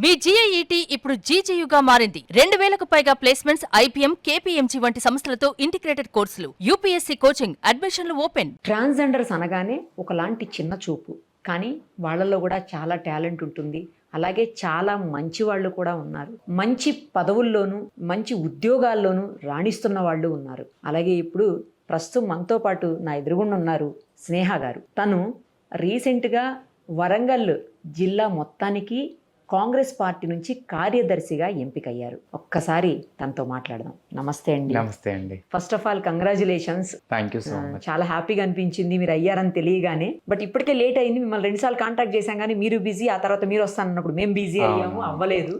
మీ జీఐఈటీ ఇప్పుడు జీజేయుగా మారింది. 2000కు పైగా ప్లేస్మెంట్స్, ఐపీఎం, కేపీఎంజీ వంటి సంస్థలతో ఇంటిగ్రేటెడ్ కోర్సులు. యూపీఎస్సీ కోచింగ్, అడ్మిషన్లు ఓపెన్. ట్రాన్స్జెండర్స్ అనగానే ఒకలాంటి చిన్న చూపు, కానీ వాళ్ళలో కూడా చాలా టాలెంట్ ఉంటుంది. అలాగే చాలా మంచి వాళ్ళు కూడా ఉన్నారు. మంచి పదవుల్లోనూ మంచి ఉద్యోగాల్లోనూ రాణిస్తున్న వాళ్ళు ఉన్నారు. అలాగే ఇప్పుడు ప్రస్తుతం మనతో పాటు నా ఎదురుగుండా ఉన్నారు స్నేహ గారు. తను రీసెంట్గా వరంగల్ జిల్లా మొత్తానికి కాంగ్రెస్ పార్టీ నుంచి కార్యదర్శిగా ఎంపికయ్యారు. ఒక్కసారి తనతో మాట్లాడదాం. నమస్తే అండి. నమస్తే అండి. First of all congratulations. Thank you so much. చాలా హ్యాపీగా అనిపించింది మీరు అయ్యారని తెలియగానే. బట్ ఇప్పటికే లేట్ అయింది. మిమ్మల్ని 2 సార్లు కాంటాక్ట్ చేశాం, కానీ మీరు బిజీ, ఆ తర్వాత మీరు వస్తానన్నప్పుడు మేము బిజీ అయ్యాము, అవ్వలేదు.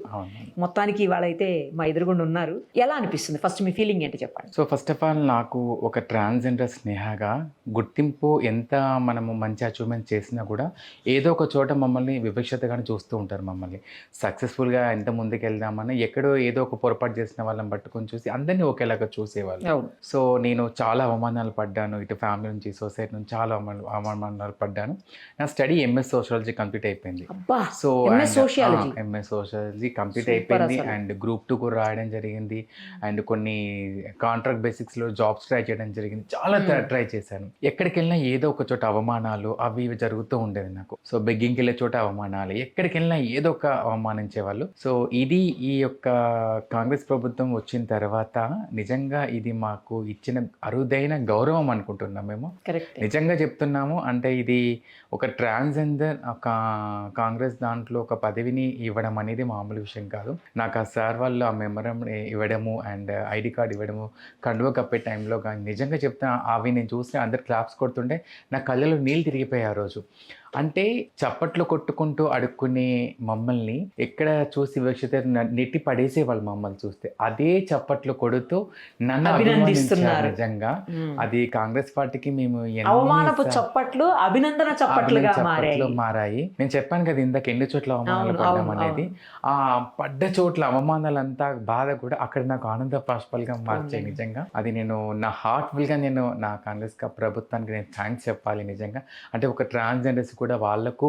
మొత్తానికి ఇవాళ అయితే మా ఎదురుగుండా ఉన్నారు. ఎలా అనిపిస్తుంది? ఫస్ట్ మీ ఫీలింగ్ ఏంటో చెప్పండి. సో ఫస్ట్ ఆఫ్ ఆల్, నాకు ఒక ట్రాన్స్జెండర్ స్నేహగా గుర్తింపు ఎంత మనము మంచి అచీవ్మెంట్ చేసినా కూడా ఏదో ఒక చోట మమ్మల్ని వివక్షతగానే చూస్తూ ఉంటారు. మమ్మల్ని సక్సెస్ఫుల్గా ఎంత ముందుకు వెళ్దామని ఎక్కడో ఏదో ఒక పొరపాటు చేసిన వాళ్ళని పట్టుకొని చూసి అందరినీ ఒకేలాగా చూసేవాళ్ళు. సో నేను చాలా అవమానాలు పడ్డాను, ఇటు ఫ్యామిలీ నుంచి, సొసైటీ నుంచి చాలా అవమానాలు పడ్డాను. నా స్టడీ ఎంఎస్ సోషియాలజీ కంప్లీట్ అయిపోయింది. సో ఎంఎస్ సోషియాలజీ కంప్లీట్ అయిపోయింది. అండ్ గ్రూప్ 2 కూడా రాయడం జరిగింది. అండ్ కొన్ని కాంట్రాక్ట్ బేసిక్స్లో జాబ్స్ ట్రై చేయడం జరిగింది. చాలా ట్రై చేశాను. ఎక్కడికి వెళ్ళినా ఏదో ఒక చోట అవమానాలు అవి ఇవి జరుగుతూ ఉండేది నాకు. సో బెగ్గింగ్కి వెళ్ళే చోట అవమానాలు, ఎక్కడికి వెళ్ళినా ఏదో ఒక అవమానించేవాళ్ళు. సో ఇది ఈ యొక్క కాంగ్రెస్ ప్రభుత్వం వచ్చిన తర్వాత నిజంగా ఇది మాకు ఇచ్చిన అరుదైన గౌరవం అనుకుంటున్నాం మేము. నిజంగా చెప్తున్నాము. అంటే ఇది ఒక ట్రాన్స్జెండర్ కాంగ్రెస్ దాంట్లో ఒక పదవిని ఇవ్వడం అనేది మామూలు విషయం కాదు. నాకు ఆ సార్ వాళ్ళు ఆ మెమరం ఇవ్వడము అండ్ ఐడి కార్డు ఇవ్వడము, కండువ కప్పే టైంలో కానీ నిజంగా చెప్తా అవి నేను చూస్తే అందరు క్లాప్స్ కొడుతుంటే నా కళ్ళలో నీళ్ళు తిరిగిపోయాయి ఆ రోజు. అంటే చప్పట్లు కొట్టుకుంటూ అడుక్కునే మమ్మల్ని ఎక్కడ చూసి వివక్షత నెట్టి పడేసేవాళ్ళు మమ్మల్ని చూస్తే. అదే చప్పట్లు కొడుతూ నన్ను అభినందిస్తున్నారు. నిజంగా అది కాంగ్రెస్ పార్టీకి మేము అవమానపు చప్పట్లు అభినందన చప్పట్లుగా మారాయి. నేను చెప్పాను కదా ఇందాక ఎన్ని చోట్ల అవమానాలు పడ్డాం అనేది. ఆ పడ్డ చోట్ల అవమానాలంతా బాధ కూడా అక్కడ నాకు ఆనంద పాష్పాలుగా మార్చాయి. నిజంగా అది నేను నా హార్ట్ఫుల్ గా నేను నా కాంగ్రెస్ ప్రభుత్వానికి నేను థ్యాంక్స్ చెప్పాలి. నిజంగా అంటే ఒక ట్రాన్స్జెండర్స్ కూడా వాళ్లకు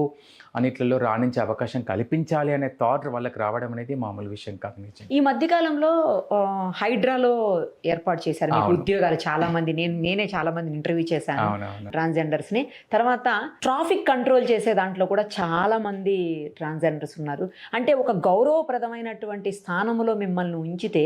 అన్నిట్లలో రాణించే అవకాశం కల్పించాలి అనే థాట్ వాళ్ళకి రావడం అనేది మామూలు విషయం కాదు. నిజం. ఈ మధ్యకాలంలో హైడ్రాలో ఏర్పాటు చేశారు మీకు ఉద్యోగాలు. చాలా మంది నేనే చాలా మందిని ఇంటర్వ్యూ చేశాను ట్రాన్స్జెండర్స్ ని. తర్వాత ట్రాఫిక్ కంట్రోల్ చేసే దాంట్లో కూడా చాలా మంది ట్రాన్స్జెండర్స్ ఉన్నారు. అంటే ఒక గౌరవప్రదమైనటువంటి స్థానంలో మిమ్మల్ని ఉంచితే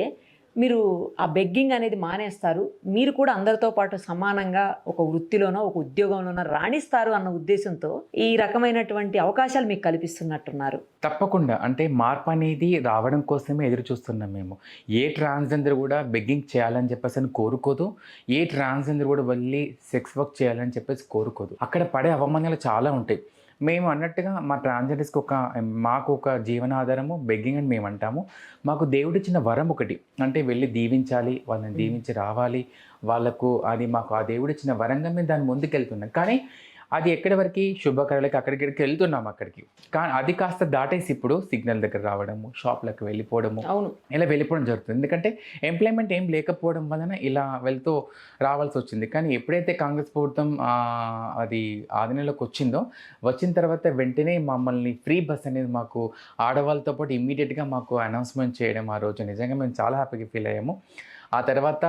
మీరు ఆ బెగ్గింగ్ అనేది మానేస్తారు, మీరు కూడా అందరితో పాటు సమానంగా ఒక వృత్తిలోనో ఒక ఉద్యోగంలోనో రాణిస్తారు అన్న ఉద్దేశంతో ఈ రకమైనటువంటి అవకాశాలు మీకు కల్పిస్తున్నట్టున్నారు. తప్పకుండా. అంటే మార్పు అనేది రావడం కోసమే ఎదురు చూస్తున్నాం మేము. ఏ ట్రాన్స్జెండర్ కూడా బెగ్గింగ్ చేయాలని చెప్పేసి అని కోరుకోదు. ఏ ట్రాన్స్జెండర్ కూడా వెళ్ళి సెక్స్ వర్క్ చేయాలని చెప్పేసి కోరుకోదు. అక్కడ పడే అవమానాలు చాలా ఉంటాయి. మేము అన్నట్టుగా మా ట్రాన్స్జెండర్స్కి మాకు ఒక జీవనాధారము బెగ్గింగ్ అని మేము అంటాము. మాకు దేవుడిచ్చిన వరం ఒకటి, అంటే వెళ్ళి దీవించాలి, వాళ్ళని దీవించి రావాలి వాళ్ళకు. అది మాకు ఆ దేవుడిచ్చిన వరంగా మేము దాన్ని ముందుకెళ్తున్నాం. కానీ అది ఎక్కడి వరకు శుభకార్యాలకి అక్కడికి వెళ్తున్నాము. అక్కడికి కానీ అది కాస్త దాటేసి ఇప్పుడు సిగ్నల్ దగ్గర రావడము, షాప్లకు వెళ్ళిపోవడము, ఇలా వెళ్ళిపోవడం జరుగుతుంది. ఎందుకంటే ఎంప్లాయ్మెంట్ ఏం లేకపోవడం వలన ఇలా వెళ్తూ రావాల్సి వచ్చింది. కానీ ఎప్పుడైతే కాంగ్రెస్ ప్రభుత్వం అది ఆధీనంలోకి వచ్చిన తర్వాత వెంటనే మమ్మల్ని ఫ్రీ బస్ అనేది మాకు ఆడవాళ్ళతో పాటు ఇమ్మీడియట్గా మాకు అనౌన్స్మెంట్ చేయడం ఆ రోజు నిజంగా మేము చాలా హ్యాపీగా ఫీల్ అయ్యాము. ఆ తర్వాత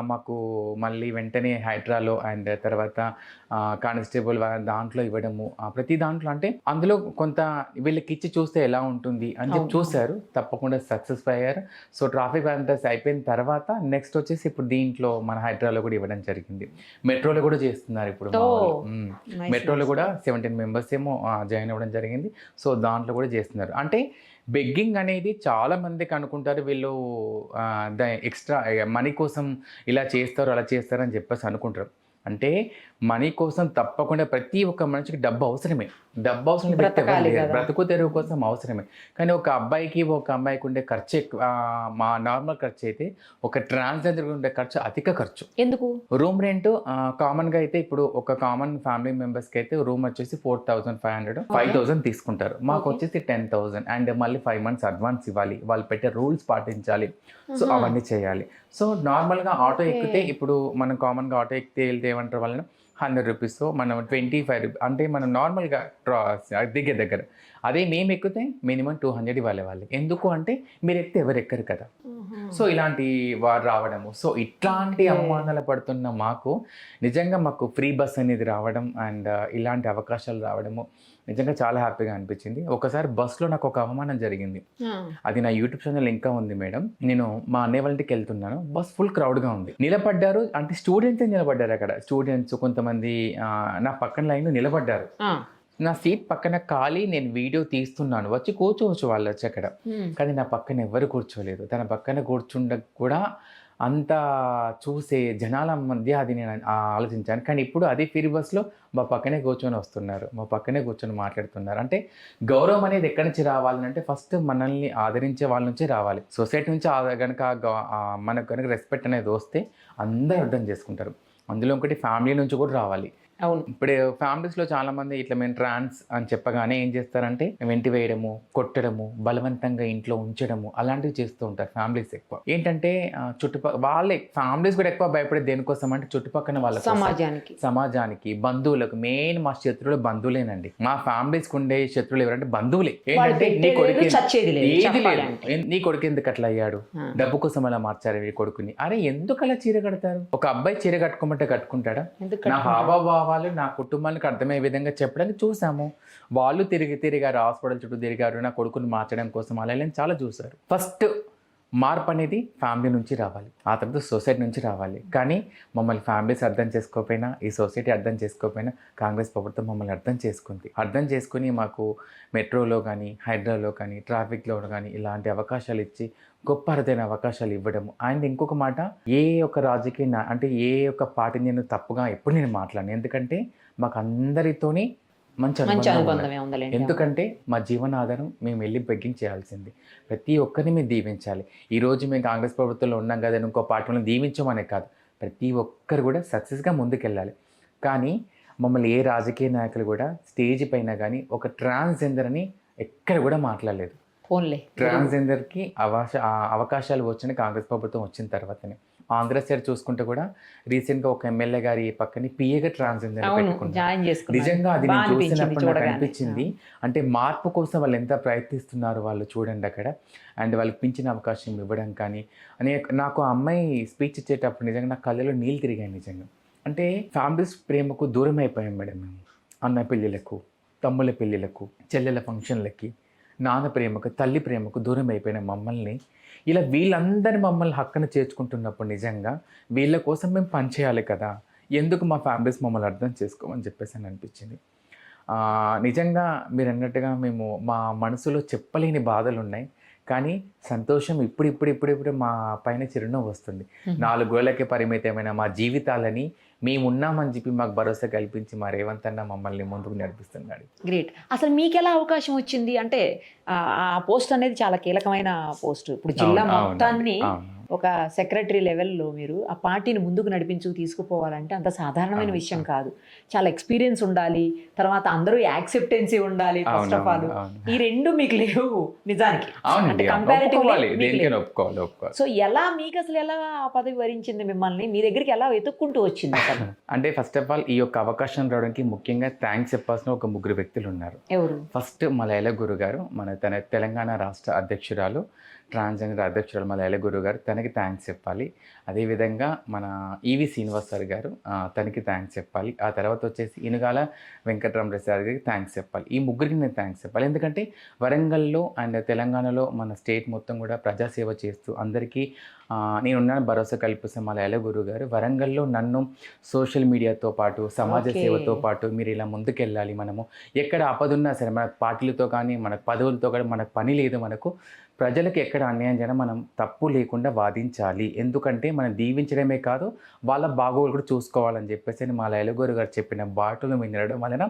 మాకు మళ్ళీ వెంటనే హైడ్రాలో అండ్ తర్వాత కానిస్టేబుల్ దాంట్లో ఇవ్వడము, ప్రతి దాంట్లో అంటే అందులో కొంత వీళ్ళకి ఇచ్చి చూస్తే ఎలా ఉంటుంది అని చెప్పి చూశారు. తప్పకుండా సక్సెస్ అయ్యారు. సో ట్రాఫిక్ వాలంటీర్స్ అయిపోయిన తర్వాత నెక్స్ట్ వచ్చేసి ఇప్పుడు దీంట్లో మన హైడ్రాలో కూడా ఇవ్వడం జరిగింది. మెట్రోలో కూడా చేస్తున్నారు ఇప్పుడు. మెట్రోలో కూడా 17 మెంబర్స్ ఏమో జాయిన్ అవ్వడం జరిగింది. సో దాంట్లో కూడా చేస్తున్నారు. అంటే బెగ్గింగ్ అనేది చాలా మందికి అనుకుంటారు వీళ్ళు ఎక్స్ట్రా మనీ కోసం ఇలా చేస్తారు అలా చేస్తారు అని చెప్పేసి అనుకుంటారు. అంటే మనీ కోసం తప్పకుండా ప్రతి ఒక్క మనిషికి డబ్బు అవసరమే. డబ్బు అవసరం, బ్రతుకు తెరువు కోసం అవసరమే. కానీ ఒక అబ్బాయికి ఒక అమ్మాయికి ఉండే ఖర్చు ఎక్కువ. మా నార్మల్ ఖర్చు అయితే ఒక ట్రాన్స్జెండర్ ఉండే ఖర్చు అధిక ఖర్చు. ఎందుకు? రూమ్ రెంట్ కామన్గా అయితే ఇప్పుడు ఒక కామన్ ఫ్యామిలీ మెంబర్స్కి అయితే రూమ్ వచ్చేసి 4,500 5,000 తీసుకుంటారు. మాకు వచ్చేసి 10,000 అండ్ మళ్ళీ 5 months అడ్వాన్స్ ఇవ్వాలి, వాళ్ళు పెట్టే రూల్స్ పాటించాలి. సో అవన్నీ చేయాలి. సో నార్మల్గా ఆటో ఎక్కితే ఇప్పుడు మనం కామన్గా ఆటో ఎక్కితే వెళ్తే ఏమంటారు వాళ్ళని 100 రూపీస్, మనం 25 అంటే మనం నార్మల్గా దిగే దగ్గర అదే మేము ఎక్కితే మినిమం 200 ఇవ్వాలి వాళ్ళకి. ఎందుకు అంటే మీరు ఎక్కితే ఎవరు ఎక్కరు కదా. సో ఇలాంటి వారు రావడము, సో ఇట్లాంటి అవమానాలు పడుతున్న మాకు నిజంగా మాకు ఫ్రీ బస్ అనేది రావడం అండ్ ఇలాంటి అవకాశాలు రావడము నిజంగా చాలా హ్యాపీగా అనిపించింది. ఒకసారి బస్లో నాకు ఒక అవమానం జరిగింది. అది నా యూట్యూబ్ ఛానల్ ఇంకా ఉంది మేడం. నేను మా అన్నయ్య వాళ్ళ ఇంటికి వెళ్తున్నాను, బస్ ఫుల్ క్రౌడ్గా ఉంది. నిలబడ్డారు అంటే స్టూడెంట్సే నిలబడ్డారు అక్కడ. స్టూడెంట్స్ కొంతమంది నా పక్కన లైన్ నిలబడ్డారు. నా సీట్ పక్కన ఖాళీ, నేను వీడియో తీస్తున్నాను, వచ్చి కూర్చోవచ్చు వాళ్ళు వచ్చి అక్కడ. కానీ నా పక్కన ఎవరు కూర్చోలేదు. తన పక్కన కూర్చుండ కూడా అంత చూసే జనాల మధ్య అది నేను ఆలోచించాను. కానీ ఇప్పుడు అదే ఫ్రీ బస్లో మా పక్కనే కూర్చొని వస్తున్నారు, మా పక్కనే కూర్చొని మాట్లాడుతున్నారు. అంటే గౌరవం అనేది ఎక్కడి నుంచి రావాలంటే ఫస్ట్ మనల్ని ఆదరించే వాళ్ళ నుంచే రావాలి. సొసైటీ నుంచి కనుక మనకు కనుక రెస్పెక్ట్ అనేది వస్తే అందరూ అర్థం చేసుకుంటారు. అందులో ఒకటి ఫ్యామిలీ నుంచి కూడా రావాలి. అవును, ఇప్పుడు ఫ్యామిలీస్లో చాలా మంది ఇట్లా మేము ట్రాన్స్ అని చెప్పగానే ఏం చేస్తారంటే వెంటి వేయడము, కొట్టడము, బలవంతంగా ఇంట్లో ఉంచడము అలాంటివి చేస్తూ ఉంటారు ఫ్యామిలీస్ ఎక్కువ. ఏంటంటే వాళ్ళే ఫ్యామిలీస్ కూడా ఎక్కువ భయపడేది దేనికోసం అంటే చుట్టుపక్కల వాళ్ళ సమాజానికి, బంధువులకు. మెయిన్ మా శత్రువులు బంధువులేనండి. మా ఫ్యామిలీస్కి ఉండే శత్రువులు ఎవరంటే బంధువులే. ఏంటంటే నీ కొడుకు ఏది లేదు, నీ కొడుకు ఎందుకు అట్లా అయ్యాడు, డబ్బు కోసం అలా మార్చారు ఈ కొడుకుని. అరే ఎందుకు అలా చీర కడతారు? ఒక అబ్బాయి చీర కట్టుకోమంటే కట్టుకుంటాడా? నా హావభావాలు నా కుటుంబానికి అర్థమయ్యే విధంగా చెప్పడానికి చూసాము. వాళ్ళు తిరిగారు, హాస్పిటల్ చుట్టూ తిరిగారు, నా కొడుకుని మార్చడం కోసం అలా చాలా చూసారు. ఫస్ట్ మార్పు అనేది ఫ్యామిలీ నుంచి రావాలి, ఆ తర్వాత సొసైటీ నుంచి రావాలి. కానీ మమ్మల్ని ఫ్యామిలీస్ అర్థం చేసుకోకపోయినా, ఈ సొసైటీ అర్థం చేసుకోకపోయినా కాంగ్రెస్ ప్రభుత్వం మమ్మల్ని అర్థం చేసుకుని మాకు మెట్రోలో కానీ, హైదరాబాద్లో కానీ, ట్రాఫిక్లో కానీ ఇలాంటి అవకాశాలు ఇచ్చి గొప్ప అరుదైన అవకాశాలు ఇవ్వడము. అండ్ ఇంకొక మాట, ఏ ఒక్క రాజకీయ అంటే ఏ ఒక్క పార్టీని నేను తప్పుగా ఎప్పుడు నేను మాట్లాడను. ఎందుకంటే మాకు అందరితోని మంచి అనుబంధమే ఉంది. ఎందుకంటే మా జీవనాధారం మేము వెళ్ళి బెగ్గింగ్ చేయాల్సింది. ప్రతి ఒక్కరిని మేము దీవించాలి. ఈరోజు మేము కాంగ్రెస్ ప్రభుత్వంలో ఉన్నాం కదా, ఇంకో పార్టీలను దీవించమనే కాదు, ప్రతి ఒక్కరు కూడా సక్సెస్గా ముందుకెళ్ళాలి. కానీ మమ్మల్ని ఏ రాజకీయ నాయకులు కూడా స్టేజ్ పైన కానీ ఒక ట్రాన్స్జెండర్ అని ఎక్కడ కూడా మాట్లాడలేదు. ట్రాన్స్జెండర్కి అవకాశాలు వచ్చిన కాంగ్రెస్ ప్రభుత్వం వచ్చిన తర్వాతనే. ఆంధ్ర సైడ్ చూసుకుంటే కూడా రీసెంట్గా ఒక ఎమ్మెల్యే గారి పక్కన పిఏగా ట్రాన్స్జెండర్ పెట్టుకున్నారు. నిజంగా అది నేను చూసినప్పుడు నాకు అనిపించింది, అంటే మార్పు కోసం వాళ్ళు ఎంత ప్రయత్నిస్తున్నారు వాళ్ళు చూడండి అక్కడ. అండ్ వాళ్ళకి పింఛన్ అవకాశం ఇవ్వడం కానీ నాకు ఆ అమ్మాయి స్పీచ్ ఇచ్చేటప్పుడు నిజంగా నా కళ్ళలో నీళ్ళు తిరిగాయి. నిజంగా అంటే ఫ్యామిలీస్ ప్రేమకు దూరం అయిపోయాం మేడం మేము. అన్న పెళ్ళిళ్ళకు, తమ్ముళ్ళ పెళ్ళిళ్ళకు, చెల్లెల ఫంక్షన్లకి, నాన్న ప్రేమకు, తల్లి ప్రేమకు దూరం అయిపోయిన మమ్మల్ని ఇలా వీళ్ళందరి మమ్మల్ని హక్కున చేర్చుకుంటున్నప్పుడు నిజంగా వీళ్ళ కోసం మేము పనిచేయాలి కదా, ఎందుకు మా ఫ్యామిలీస్ మమ్మల్ని అర్థం చేసుకోమని చెప్పేసి అని అనిపించింది. నిజంగా మీరు అన్నట్టుగా మేము మా మనసులో చెప్పలేని బాధలు ఉన్నాయి. కానీ సంతోషం ఇప్పుడు మా పైన చిరునవ్వు వస్తుంది. 4 గోళ్ళకే పరిమితమైన మా జీవితాలని మేమున్నామని చెప్పి మాకు భరోసా కల్పించి మా రేవంత్ అన్న మమ్మల్ని ముందుకు నడిపిస్తున్నాడు. గ్రేట్. అసలు మీకు ఎలా అవకాశం వచ్చింది? అంటే ఆ పోస్ట్ అనేది చాలా కీలకమైన పోస్ట్. ఇప్పుడు జిల్లా మొత్తాన్ని ఒక సెక్రటరీ లెవెల్లో మీరు ఆ పార్టీని ముందుకు తీసుకుపోవాలంటే అంత సాధారణమైన విషయం కాదు. చాలా ఎక్స్పీరియన్స్ ఉండాలి, తర్వాత అందరూ యాక్సెప్టెన్సీ ఉండాలి. ఫస్ట్ ఆఫ్ ఆల్ ఈ రెండు మీకు లేవు నిజానికి. సో ఎలా మీకు అసలు ఎలా ఆ పదవి వరించింది మిమ్మల్ని? మీ దగ్గరికి ఎలా వెతుక్కుంటూ వచ్చింది అసలు? అంటే ఫస్ట్ ఆఫ్ ఆల్ ఈ యొక్క అవకాశం రావడానికి ముఖ్యంగా థ్యాంక్స్ చెప్పాల్సిన ఒక 3 వ్యక్తులు ఉన్నారు. ఎవరు? ఫస్ట్ మలయాళ గురు గారు, తన తెలంగాణ రాష్ట్ర అధ్యక్షురాలు, ట్రాన్స్జెండర్ అధ్యక్షురాలు మలయాళ గురు గారు, తనకి థ్యాంక్స్ చెప్పాలి. అదేవిధంగా మన ఈవి శ్రీనివాస్ సార్ గారు, తనకి థ్యాంక్స్ చెప్పాలి. ఆ తర్వాత వచ్చేసి ఇనుగాల వెంకటరామరెడ్డి సార్ గారికి థ్యాంక్స్ చెప్పాలి. ఈ 3కి నేను థ్యాంక్స్ చెప్పాలి. ఎందుకంటే వరంగల్లో అండ్ తెలంగాణలో మన స్టేట్ మొత్తం కూడా ప్రజాసేవ చేస్తూ అందరికీ నేనున్నాను భరోసా కల్పిస్తే మలయాళ గురువు గారు వరంగల్లో నన్ను సోషల్ మీడియాతో పాటు సమాజ సేవతో పాటు మీరు ఇలా ముందుకెళ్ళాలి, మనము ఎక్కడ ఆపదున్నా సరే మన పార్టీలతో కానీ మన పదవులతో కానీ మనకు పని లేదు, మనకు ప్రజలకు ఎక్కడ అన్యాయం చేయడం మనం తప్పు లేకుండా వాదించాలి. ఎందుకంటే మనం దీవించడమే కాదు వాళ్ళ బాగోగులు కూడా చూసుకోవాలని చెప్పేసి మా లయలగోరు గారు చెప్పిన బాటలు మేము వినడం వలన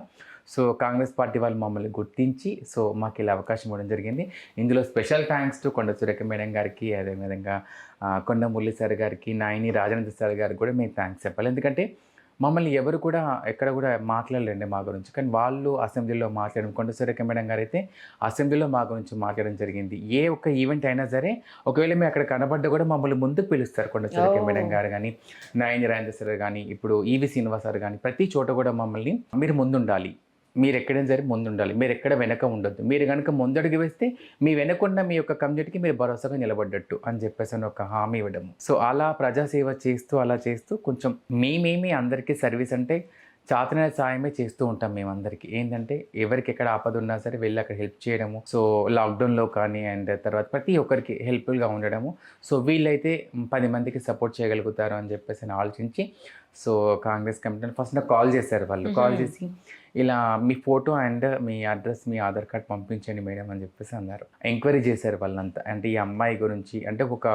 సో కాంగ్రెస్ పార్టీ వాళ్ళు మమ్మల్ని గుర్తించి సో మాకు ఇలా అవకాశం ఇవ్వడం జరిగింది. ఇందులో స్పెషల్ థ్యాంక్స్ టు కొండ సురేఖ మేడం గారికి, అదేవిధంగా కొండ మురళి సార్ గారికి, నాయని రాజేంద్ర సార్ గారికి కూడా మేము థ్యాంక్స్ చెప్పాలి. ఎందుకంటే మమ్మల్ని ఎవరు కూడా ఎక్కడ కూడా మాట్లాడలేండి మా గురించి, కానీ వాళ్ళు అసెంబ్లీలో మాట్లాడడం, కొండ సురేఖ మేడం గారు అయితే అసెంబ్లీలో మా గురించి మాట్లాడడం జరిగింది. ఏ ఒక్క ఈవెంట్ అయినా సరే ఒకవేళ మేము అక్కడ కనబడ్డా కూడా మమ్మల్ని ముందుకు పిలుస్తారు. కొండ సురేఖ మేడం గారు కానీ, నాయని రాజేంద్ర సార్ కానీ, ఇప్పుడు ఈవి శ్రీనివాస్ సార్ కానీ, ప్రతి చోట కూడా మమ్మల్ని మీరు ముందుండాలి, మీరు ఎక్కడైనా సరే ముందు ఉండాలి, మీరు ఎక్కడ వెనక ఉండొద్దు. మీరు కనుక ముందడుగు వేస్తే మీ వెనకున్న మీ యొక్క కమ్యూనిటీకి మీరు భరోసాగా నిలబడ్డట్టు అని చెప్పేసి అని ఒక హామీ ఇవ్వడము. సో అలా ప్రజాసేవ చేస్తూ అలా చేస్తూ కొంచెం మేమేమి అందరికీ సర్వీస్ అంటే చాతన సాయమే చేస్తూ ఉంటాం మేమందరికీ. ఏంటంటే ఎవరికి ఎక్కడ ఆపద ఉన్నా సరే వెళ్ళి అక్కడ హెల్ప్ చేయడము. సో లాక్డౌన్లో కానీ అండ్ తర్వాత ప్రతి ఒక్కరికి హెల్ప్ఫుల్గా ఉండడము. సో వీళ్ళైతే 10 మందికి సపోర్ట్ చేయగలుగుతారు అని చెప్పేసి నేను ఆలోచించి సో కాంగ్రెస్ కమిటీ ఫస్ట్ నాకు కాల్ చేశారు వాళ్ళు. కాల్ చేసి ఇలా మీ ఫోటో అండ్ మీ అడ్రస్, మీ ఆధార్ కార్డ్ పంపించండి మేడం అని చెప్పేసి అన్నారు. ఎంక్వైరీ చేశారు వాళ్ళంతా. అంటే ఈ అమ్మాయి గురించి అంటే ఒక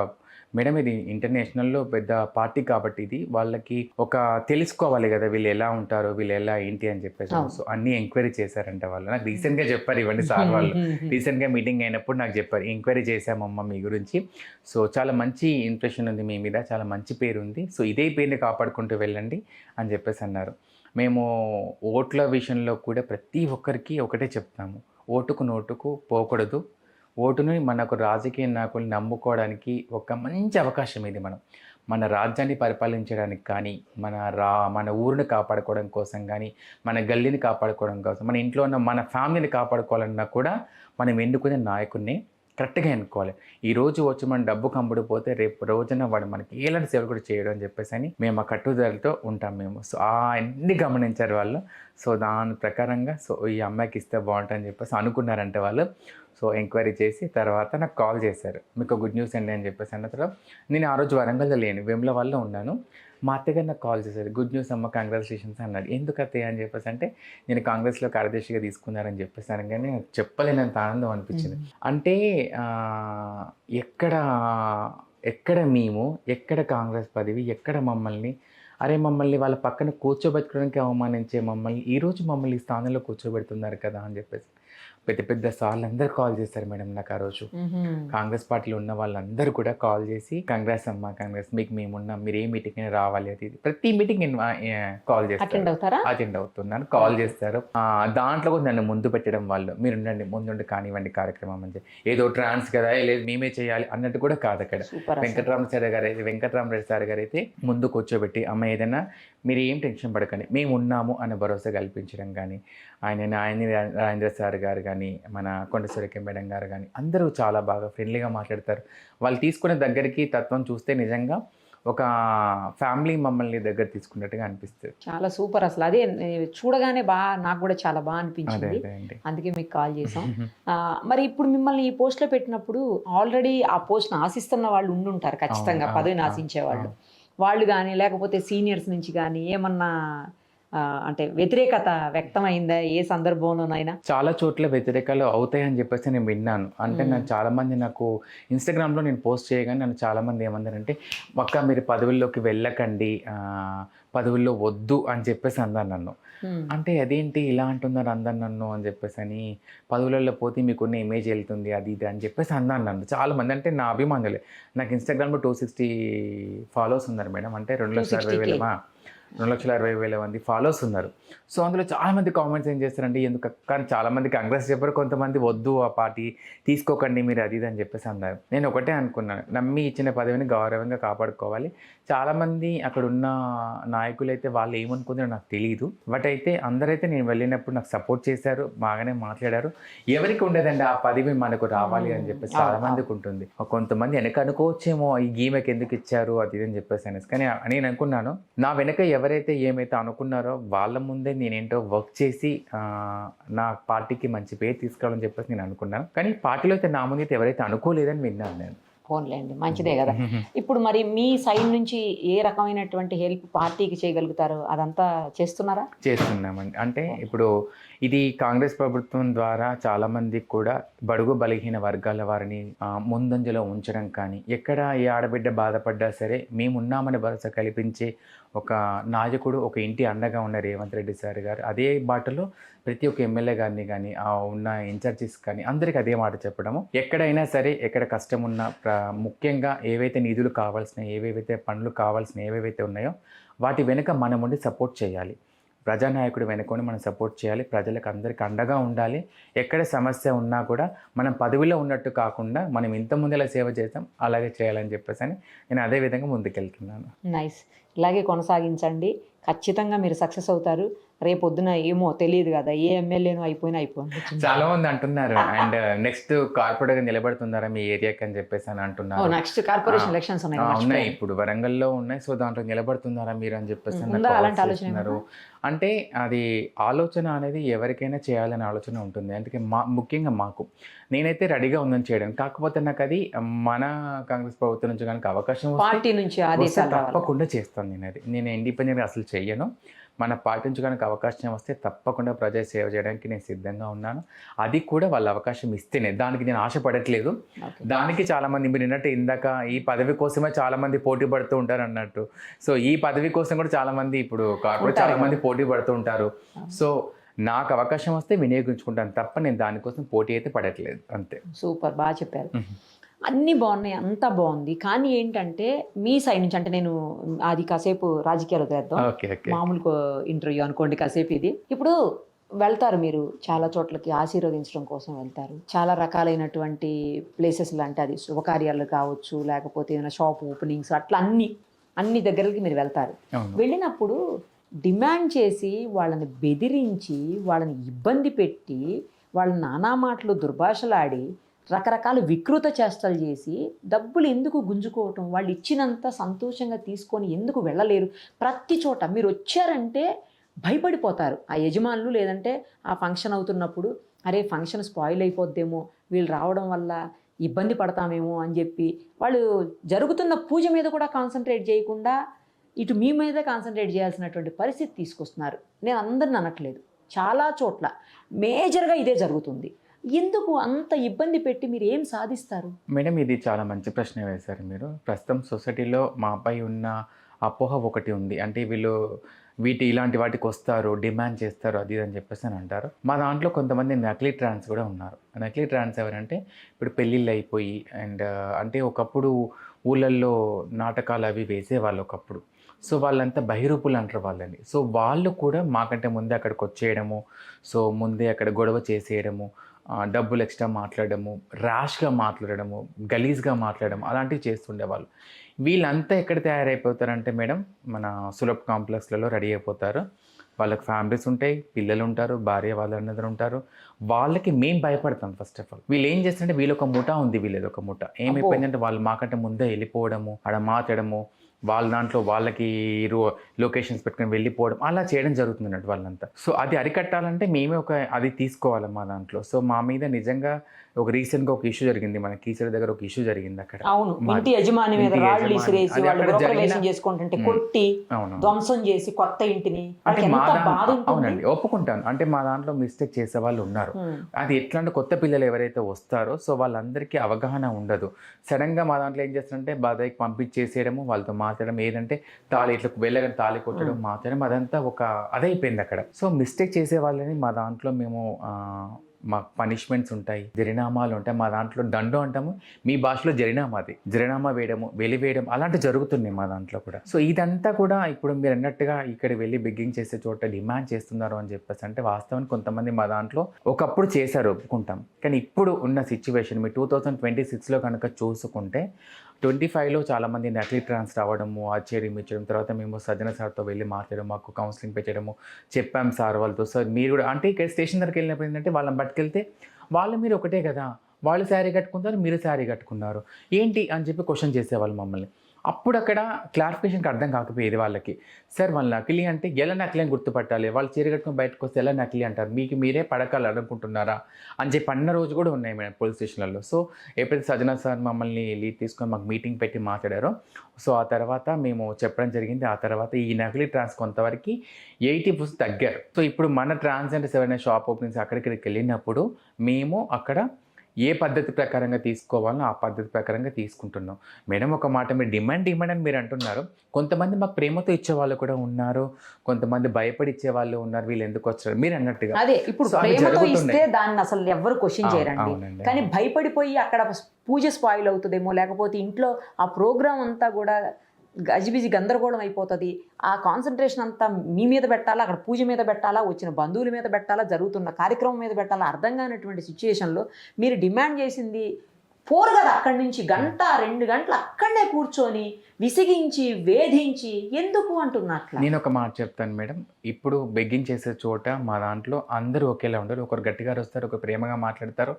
మేడం ఇది ఇంటర్నేషనల్లో పెద్ద పార్టీ కాబట్టి ఇది వాళ్ళకి ఒక తెలుసుకోవాలి కదా వీళ్ళు ఎలా ఉంటారో, వీళ్ళు ఎలా ఏంటి అని చెప్పేసి. సో అన్ని ఎంక్వైరీ చేశారంట వాళ్ళు. నాకు రీసెంట్గా చెప్పారు ఇవన్నీ సార్ వాళ్ళు. రీసెంట్గా మీటింగ్ అయినప్పుడు నాకు చెప్పారు, ఎంక్వైరీ చేశామమ్మ మీ గురించి. సో చాలా మంచి ఇంప్రెషన్ ఉంది మీ మీద, చాలా మంచి పేరు ఉంది. సో ఇదే పేరుని కాపాడుకుంటూ వెళ్ళండి అని చెప్పేసి అన్నారు. మేము ఓట్ల విషయంలో కూడా ప్రతి ఒక్కరికి ఒకటే చెప్తాము, ఓటుకు నోటుకు పోకూడదు. ఓటుని మనకు రాజకీయ నాయకుల్ని నమ్ముకోవడానికి ఒక మంచి అవకాశం ఇది. మన రాజ్యాన్ని పరిపాలించడానికి కానీ, మన ఊరిని కాపాడుకోవడం కోసం కానీ, మన గల్లీని కాపాడుకోవడం కోసం, మన ఇంట్లో ఉన్న మన ఫ్యామిలీని కాపాడుకోవాలన్నా కూడా మనం ఎన్నుకునే నాయకుడిని కరెక్ట్గా ఎన్నుకోవాలి. ఈరోజు వచ్చి మన డబ్బు కంపుడిపోతే రేపు రోజున వాడు మనకి ఎలాంటి సేవలు కూడా చేయడం అని చెప్పేసి అని మేము ఆ కట్టుదలతో ఉంటాం మేము. సో అన్నీ గమనించారు వాళ్ళు. సో దాని ప్రకారంగా సో ఈ అమ్మాయికి ఇస్తే బాగుంటుందని చెప్పేసి అనుకున్నారంటే వాళ్ళు. సో ఎంక్వైరీ చేసి తర్వాత నాకు కాల్ చేశారు, మీకు గుడ్ న్యూస్ అండి అని చెప్పేసి అన్న తర్వాత నేను ఆ రోజు వరంగల్లో లేను, వేములవాడలో ఉన్నాను. మా అత్తగారు నాకు కాల్ చేశారు, గుడ్ న్యూస్ అమ్మ, కంగ్రాచులేషన్స్ అన్నాడు. ఎందుకు అత్తయ్య అని చెప్పేసి అంటే నేను కాంగ్రెస్లో కార్యదర్శిగా తీసుకున్నారని చెప్పేసాను. కానీ నాకు చెప్పలేనంత ఆనందం అనిపించింది. అంటే ఎక్కడ మేము, ఎక్కడ కాంగ్రెస్ పదవి, ఎక్కడ మమ్మల్ని మమ్మల్ని వాళ్ళ పక్కన కూర్చోబెట్టుకోవడానికి అవమానించే మమ్మల్ని ఈరోజు మమ్మల్ని ఈ స్థానంలో కూర్చోబెడుతున్నారు కదా అని చెప్పేసి పెద్ద సార్లు అందరు కాల్ చేశారు మేడం నాకు ఆ రోజు. కాంగ్రెస్ పార్టీలో ఉన్న వాళ్ళందరూ కూడా కాల్ చేసి కంగ్రాస్ అమ్మా, కంగ్రాస్, మీకు మేమున్నాం, మీరు ఏ మీటింగ్ అయినా రావాలి, అది ప్రతి మీటింగ్ కాల్ చేస్తారు, అటెండ్ అవుతున్నాను, కాల్ చేస్తారు. దాంట్లో కూడా నన్ను ముందు పెట్టడం వాళ్ళు, మీరు ఉండండి ముందుండి కానివ్వండి కార్యక్రమం అని చెప్పి. ఏదో ట్రాన్స్ కదా లేదు మేమే చేయాలి అన్నట్టు కూడా కాదు. అక్కడ వెంకటరామరెడ్డి సార్ గారు అయితే ముందు కూర్చోబెట్టి అమ్మ ఏదైనా మీరు ఏం టెన్షన్ పడకండి, మేము ఉన్నాము అనే భరోసా కల్పించడం కానీ, ఆయన రాజేంద్ర సార్ గారు కానీ, మన కొండసురేఖ మేడం గారు కానీ అందరూ చాలా బాగా ఫ్రెండ్లీగా మాట్లాడతారు. వాళ్ళు తీసుకునే దగ్గరికి తత్వం చూస్తే నిజంగా ఒక ఫ్యామిలీ మమ్మల్ని దగ్గర తీసుకున్నట్టుగా అనిపిస్తుంది. చాలా సూపర్. అసలు అదే చూడగానే నాకు కూడా చాలా బాగా అనిపించింది, అందుకే మీకు కాల్ చేసాం. మరి ఇప్పుడు మిమ్మల్ని ఈ పోస్ట్లో పెట్టినప్పుడు ఆల్రెడీ ఆ పోస్ట్ని ఆశిస్తున్న వాళ్ళు ఉండుంటారు ఖచ్చితంగా, పదవిని ఆశించే వాళ్ళు కానీ లేకపోతే సీనియర్స్ నుంచి కానీ ఏమన్నా అంటే వ్యతిరేకత వ్యక్తమైందా ఏ సందర్భంలోనైనా? చాలా చోట్ల వ్యతిరేకాలు అవుతాయని చెప్పేసి నేను విన్నాను. అంటే నాకు చాలామంది నాకు ఇన్స్టాగ్రామ్లో నేను పోస్ట్ చేయగానే నన్ను చాలామంది ఏమన్నారంటే అక్క మీరు పదవుల్లోకి వెళ్ళకండి, పదవుల్లో వద్దు అని చెప్పేసి అన్నారు నన్ను. అంటే అదేంటి ఇలా అంటున్నారు అందరు నన్ను అని చెప్పేసి అని, పదవులలో పోతే మీకున్న ఇమేజ్ వెళ్తుంది అది ఇది అని చెప్పేసి అన్నారు నన్ను చాలామంది. అంటే నా అభిమానులే. నాకు ఇన్స్టాగ్రామ్లో 260 ఫాలోవర్స్ ఉన్నారు మేడం, అంటే 2,60,000 మంది ఫాలోవర్స్ ఉన్నారు. సో అందులో చాలామంది కామెంట్స్ ఏం చేస్తారంటే ఎందుకు, కానీ చాలామంది కాంగ్రెస్ చెప్పారు, కొంతమంది వద్దు ఆ పార్టీ తీసుకోకండి మీరు అది ఇది అని చెప్పేసి అన్నారు. నేను ఒకటే అనుకున్నాను, నమ్మి ఇచ్చిన పదవిని గౌరవంగా కాపాడుకోవాలి. చాలామంది అక్కడ ఉన్న నాయకులు అయితే వాళ్ళు ఏమనుకుంటారో నాకు తెలియదు. బట్ అయితే అందరైతే నేను వెళ్ళినప్పుడు నాకు సపోర్ట్ చేశారు, బాగానే మాట్లాడారు. ఎవరికి ఉండదండి ఆ పదవి మనకు రావాలి అని చెప్పేసి, చాలామందికి ఉంటుంది. కొంతమంది వెనక అనుకోవచ్చేమో ఈ గీమెకి ఎందుకు ఇచ్చారు అది ఇది అని చెప్పేసి అనేసి. కానీ నేను అనుకున్నాను నా వెనక ఎవరైతే ఏమైతే అనుకున్నారో వాళ్ళ ముందే నేనేంటో వర్క్ చేసి నా పార్టీకి మంచి పేరు తీసుకురావాలని చెప్పేసి నేను అనుకున్నాను. కానీ పార్టీలో అయితే నా ముందు అయితే ఎవరైతే అనుకోలేదని విన్నాను నేను. ఫోన్లేండి, మంచిదే కదా. ఇప్పుడు మరి మీ సైడ్ నుంచి ఏ రకమైనటువంటి హెల్ప్ పార్టీకి చేయగలుగుతారు అదంతా చేస్తున్నారా? చేస్తున్నామండి. అంటే ఇప్పుడు ఇది కాంగ్రెస్ ప్రభుత్వం ద్వారా చాలామందికి కూడా బడుగు బలహీన వర్గాల వారిని ముందంజలో ఉంచడం కానీ, ఎక్కడ ఏ ఆడబిడ్డ బాధపడ్డా సరే మేమున్నామని భరోసా కల్పించే ఒక నాయకుడు, ఒక ఇంటి అండగా ఉన్న రేవంత్ రెడ్డి సార్ గారు అదే బాటలో ప్రతి ఒక్క ఎమ్మెల్యే గారిని కానీ ఉన్న ఇన్ఛార్జెస్ కానీ అందరికీ అదే మాట చెప్పడము. ఎక్కడైనా సరే ఎక్కడ కష్టం ఉన్నా ముఖ్యంగా ఏవైతే నిధులు కావాల్సినాయి, ఏవేవైతే పనులు కావాల్సినవి ఏవేవైతే ఉన్నాయో వాటి వెనుక మనం ఉండి సపోర్ట్ చేయాలి. ప్రజానాయకుడు వెనుకొని మనం సపోర్ట్ చేయాలి, ప్రజలకు అందరికీ అండగా ఉండాలి. ఎక్కడ సమస్య ఉన్నా కూడా మనం పదవిలో ఉన్నట్టు కాకుండా మనం ఇంత ముందులా సేవ చేస్తాం అలాగే చేయాలని చెప్పేసి అని నేను అదే విధంగా ముందుకెళ్తున్నాను. నైస్, ఇలాగే కొనసాగించండి, ఖచ్చితంగా మీరు సక్సెస్ అవుతారు. రేపొద్దున ఏమో తెలియదు కదా, ఏ ఎమ్మెల్యేనో అయిపోయింది. చాలా మంది అంటున్నారు అండ్ నెక్స్ట్ కార్పొరేట్ గా నిలబడుతున్నారా మీ ఏరియాకి అని చెప్పేసి అని అంటున్నారు. నెక్స్ట్ కార్పొరేషన్ ఎలక్షన్స్ ఉన్నాయి ఇప్పుడు వరంగల్లో ఉన్నాయి, సో దాంట్లో నిలబడుతున్నారా మీరు అని చెప్పేసి అలాంటి ఆలోచన అంటే అది ఆలోచన అనేది ఎవరికైనా చేయాలనే ఆలోచన ఉంటుంది. అందుకే ముఖ్యంగా మాకు నేనైతే రెడీగా ఉందని చేయడానికి. కాకపోతే నాకు అది మన కాంగ్రెస్ ప్రభుత్వం నుంచి కనుక అవకాశం పార్టీ నుంచి ఆదేశాలు తప్పకుండా చేస్తాను. నేను ఇండిపెండెంట్గా అసలు చెయ్యను. మన పార్టీ నుంచి కనుక అవకాశం వస్తే తప్పకుండా ప్రజా సేవ చేయడానికి నేను సిద్ధంగా ఉన్నాను. అది కూడా వాళ్ళ అవకాశం ఇస్తేనే, దానికి నేను ఆశపడట్లేదు. దానికి చాలామంది మీరు విన్నట్టు ఇందాక ఈ పదవి కోసమే చాలామంది పోటీ పడుతూ ఉంటారు అన్నట్టు. సో ఈ పదవి కోసం కూడా చాలామంది ఇప్పుడు కార్పొరేట్ చాలామంది పోటీ పడుతూ ఉంటారు. సో నాకు అవకాశం వస్తే వినియోగించుకుంటాను తప్ప నేను దానికోసం పోటీ అయితే పడట్లేదు. అంతే. సూపర్, బాగా చెప్పారు. అన్నీ బాగున్నాయి, అంతా బాగుంది. కానీ ఏంటంటే మీ సైడ్ నుంచి, అంటే నేను అది కాసేపు రాజకీయాలు తెద్దాం, మామూలు ఇంటర్వ్యూ అనుకోండి కాసేపు. ఇది ఇప్పుడు వెళ్తారు మీరు చాలా చోట్లకి ఆశీర్వదించడం కోసం వెళ్తారు, చాలా రకాలైనటువంటి ప్లేసెస్ లాంటి, అది శుభకార్యాలు కావచ్చు లేకపోతే ఏదైనా షాప్ ఓపెనింగ్స్, అట్లా అన్ని దగ్గరకి మీరు వెళ్తారు. వెళ్ళినప్పుడు డిమాండ్ చేసి వాళ్ళని బెదిరించి వాళ్ళని ఇబ్బంది పెట్టి వాళ్ళని నానా మాటలు దుర్భాషలాడి రకరకాల వికృత చేష్టలు చేసి డబ్బులు ఎందుకు గుంజుకోవటం, వాళ్ళు ఇచ్చినంత సంతోషంగా తీసుకొని ఎందుకు వెళ్ళలేరు? ప్రతి చోట మీరు వచ్చారంటే భయపడిపోతారు ఆ యజమానులు, లేదంటే ఆ ఫంక్షన్ అవుతున్నప్పుడు అరే ఫంక్షన్ స్పాయిల్ అయిపోద్దేమో, వీళ్ళు రావడం వల్ల ఇబ్బంది పడతామేమో అని చెప్పి వాళ్ళు జరుగుతున్న పూజ మీద కూడా కాన్సన్ట్రేట్ చేయకుండా ఇటు మీ మీదే కాన్సన్ట్రేట్ చేయాల్సినటువంటి పరిస్థితి తీసుకొస్తున్నారు. నేను అందరిని అనట్లేదు, చాలా చోట్ల మేజర్గా ఇదే జరుగుతుంది. ఎందుకు అంత ఇబ్బంది పెట్టి మీరు ఏం సాధిస్తారు? మేడం ఇది చాలా మంచి ప్రశ్న వేశారు మీరు. ప్రస్తుతం సొసైటీలో మాపై ఉన్న అపోహ ఒకటి ఉంది. అంటే వీళ్ళు ఇలాంటి వాటికి వస్తారు, డిమాండ్ చేస్తారు, అది అని చెప్పేసి అని అంటారు. మా దాంట్లో కొంతమంది నకిలీ ట్రాన్స్ కూడా ఉన్నారు. నకిలీ ట్రాన్స్ ఎవరంటే ఇప్పుడు పెళ్ళిళ్ళు అయిపోయి అండ్ అంటే ఒకప్పుడు ఊళ్ళల్లో నాటకాలు అవి వేసేవాళ్ళు ఒకప్పుడు. సో వాళ్ళంతా బహిరూపులు అంటారు వాళ్ళని. సో వాళ్ళు కూడా మాకంటే ముందే అక్కడికి వచ్చేయడము, సో ముందే అక్కడ గొడవ చేసేయడము, డబ్బులు ఎక్స్ట్రా మాట్లాడము, ర్యాష్గా మాట్లాడము, గలీజ్గా మాట్లాడము, అలాంటివి చేస్తుండేవాళ్ళు. వీళ్ళంతా ఎక్కడ తయారైపోతారంటే మేడం మన సులభ్ కాంప్లెక్స్లలో రెడీ అయిపోతారు. వాళ్ళకి ఫ్యామిలీస్ ఉంటాయి, పిల్లలు ఉంటారు, భార్య వాళ్ళందరూ ఉంటారు. వాళ్ళకి మేము భయపడతాం. ఫస్ట్ ఆఫ్ ఆల్ వీళ్ళు ఏం చేస్తారంటే వీళ్ళొక ముఠా ఉంది, వీళ్ళది ఒక ముఠా. ఏమైపోయిందంటే వాళ్ళు మాకంటే ముందే వెళ్ళిపోవడము, అక్కడ మాట్లాడము, వాళ్ళ దాంట్లో వాళ్ళకి లొకేషన్స్ పెట్టుకొని వెళ్ళిపోవడం, అలా చేయడం జరుగుతుంది అన్నట్టు వాళ్ళంతా. సో అది అరికట్టాలంటే మేమే అది తీసుకోవాలి మా దాంట్లో. సో మా మీద నిజంగా ఒక రీసెంట్గా ఒక ఇష్యూ జరిగింది, మన కీచర్ దగ్గర ఒక ఇష్యూ జరిగింది. అక్కడ ఇంటి యజమాని మీద రాళ్ళు ఇసిరేసి వాళ్ళు గృహప్రవేశం చేసుకుంటుంటే కొట్టి ధ్వంసం చేసి కొత్త ఇంటిని, అవునండి ఒప్పుకుంటాను. అంటే మా దాంట్లో మిస్టేక్ చేసే వాళ్ళు ఉన్నారు. అది ఎట్లా అంటే కొత్త పిల్లలు ఎవరైతే వస్తారో సో వాళ్ళందరికీ అవగాహన ఉండదు. సడన్గా మా దాంట్లో ఏం చేస్తారంటే బాధకి పంపించేసేయడము, వాళ్ళతో మాట్లాడడం, ఏదంటే తాళి ఇట్లా వెళ్ళగానే తాళి కొట్టడం, మాట్లాడడం, అదంతా అదైపోయింది అక్కడ. సో మిస్టేక్ చేసే వాళ్ళని మా దాంట్లో మేము మాకు పనిష్మెంట్స్ ఉంటాయి, జరినామాలు ఉంటాయి. మా దాంట్లో దండం అంటాము, మీ భాషలో జరినామాది, జరినామా వేయడము, వెలివేయడం, అలాంటివి జరుగుతున్నాయి మా దాంట్లో కూడా. సో ఇదంతా కూడా ఇప్పుడు మీరు అన్నట్టుగా ఇక్కడ వెళ్ళి బెగ్గింగ్ చేసే చోట డిమాండ్ చేస్తున్నారు అని చెప్పేసి అంటే వాస్తవానికి కొంతమంది మా దాంట్లో ఒకప్పుడు చేశారు, ఒప్పుకుంటాం. కానీ ఇప్పుడు ఉన్న సిచ్యువేషన్ మీ 2026లో కనుక చూసుకుంటే 25లో చాలామంది నకిలీ ట్రాన్స్ రావడము, ఆశ్చర్యం ఇచ్చడం, తర్వాత మేము సజ్జన సార్తో వెళ్ళి మాట్లాడడం, మాకు కౌన్సిలింగ్ పెట్టడము, చెప్పాం సార్ వాళ్ళతో. సార్ మీరు కూడా అంటే ఇక్కడ స్టేషన్ దగ్గరికి వెళ్ళినప్పుడు ఏంటంటే వాళ్ళని పట్టుకెళ్తే వాళ్ళు మీరు ఒకటే కదా, వాళ్ళు శారీ కట్టుకుంటారు, మీరు శారీ కట్టుకున్నారు ఏంటి అని చెప్పి క్వశ్చన్ చేసేవాళ్ళు మమ్మల్ని. అప్పుడు అక్కడ క్లారిఫికేషన్కి అర్థం కాకపోయేది వాళ్ళకి. సార్ వాళ్ళు నకిలీ అంటే ఎలా నకిలీ అని గుర్తుపట్టాలి, వాళ్ళు చీర కట్టుకుని బయటకు వస్తే ఎలా నకిలీ అంటారు, మీకు మీరే పడకాలు అనుకుంటున్నారా అని చెప్పి అన్న రోజు కూడా ఉన్నాయి మేడం పోలీస్ స్టేషన్లలో. సో ఎప్పుడైతే సజ్జనా సార్ మమ్మల్ని లీడ్ తీసుకొని మాకు మీటింగ్ పెట్టి మాట్లాడారో సో ఆ తర్వాత మేము చెప్పడం జరిగింది. ఆ తర్వాత ఈ నకిలీ ట్రాన్స్ కొంతవరకు 80% తగ్గారు. సో ఇప్పుడు మన ట్రాన్స్జెండర్స్ ఎవరైనా షాప్ ఓపెనింగ్స్ అక్కడికి వెళ్ళినప్పుడు మేము అక్కడ ఏ పద్ధతి ప్రకారంగా తీసుకోవాలో ఆ పద్ధతి ప్రకారంగా తీసుకుంటున్నాం. మేడం ఒక మాట, మీరు డిమాండ్ అని మీరు అంటున్నారు, కొంతమంది మాకు ప్రేమతో ఇచ్చేవాళ్ళు కూడా ఉన్నారు, కొంతమంది భయపడి ఇచ్చేవాళ్ళు ఉన్నారు, వీళ్ళు ఎందుకు వచ్చారు మీరు అన్నట్టుగా. అదే ఇప్పుడు ప్రేమతో ఇస్తే దాన్ని అసలు ఎవరు క్వశ్చన్ చేయరండి, కానీ భయపడిపోయి అక్కడ పూజ స్పాయిల్ అవుతుందేమో, లేకపోతే ఇంట్లో ఆ ప్రోగ్రామ్ అంతా కూడా గజిబిజి గందరగోళం అయిపోతుంది, ఆ కాన్సన్ట్రేషన్ అంతా మీ మీద పెట్టాలా, అక్కడ పూజ మీద పెట్టాలా, వచ్చిన బంధువుల మీద పెట్టాలా, జరుగుతున్న కార్యక్రమం మీద పెట్టాలా, అర్థం కానటువంటి సిచ్యుయేషన్లో మీరు డిమాండ్ చేసింది పోరు కదా అక్కడి నుంచి 1-2 గంటలు అక్కడనే కూర్చొని విసిగించి వేధించి ఎందుకు అంటున్నట్ల. నేను ఒక మాట చెప్తాను మేడం, ఇప్పుడు బెగ్గింగ్ చేసే చోట మా దాంట్లో అందరూ ఒకేలా ఉండరు. ఒకరు గట్టిగా వస్తారు, ఒకరు ప్రేమగా మాట్లాడతారు.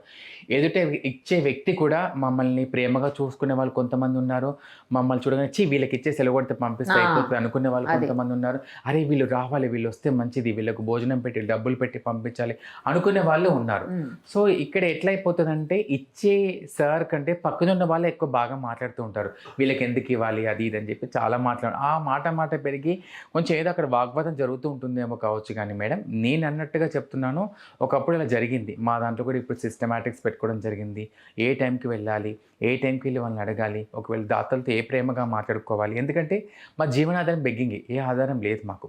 ఎదుటే ఇచ్చే వ్యక్తి కూడా మమ్మల్ని ప్రేమగా చూసుకునే వాళ్ళు కొంతమంది ఉన్నారు. మమ్మల్ని చూడగానే వీళ్ళకి ఇచ్చే సెలవుడితే పంపిస్తే అయిపోతుంది అనుకునే వాళ్ళు కొంతమంది ఉన్నారు. అరే వీళ్ళు రావాలి, వీళ్ళు వస్తే మంచిది, వీళ్ళకు భోజనం పెట్టి డబ్బులు పెట్టి పంపించాలి అనుకునే వాళ్ళు ఉన్నారు. సో ఇక్కడ ఎట్లా అయిపోతుందంటే ఇచ్చే సార్ కంటే పక్కన ఉన్న వాళ్ళే ఎక్కువ బాగా మాట్లాడుతూ ఉంటారు. వీళ్ళకి ఎందుకు ఇవ్వాలి అది ఇది అని చెప్పి చాలా ఆ మాట పెరిగి కొంచెం ఏదో అక్కడ వాగ్వాదం జరుగుతూ ఉంటుందేమో కావచ్చు. కానీ మేడం నేను అన్నట్టుగా చెప్తున్నాను, ఒకప్పుడు ఇలా జరిగింది మా దాంట్లో కూడా. ఇప్పుడు సిస్టమాటిక్స్ పెట్టుకోవడం జరిగింది. ఏ టైంకి వెళ్ళాలి, ఏ టైంకి వెళ్ళి వాళ్ళని అడగాలి, ఒకవేళ దాతలతో ఏ ప్రేమగా మాట్లాడుకోవాలి. ఎందుకంటే మా జీవనాధారం బెగ్గింగ్, ఏ ఆధారం లేదు మాకు.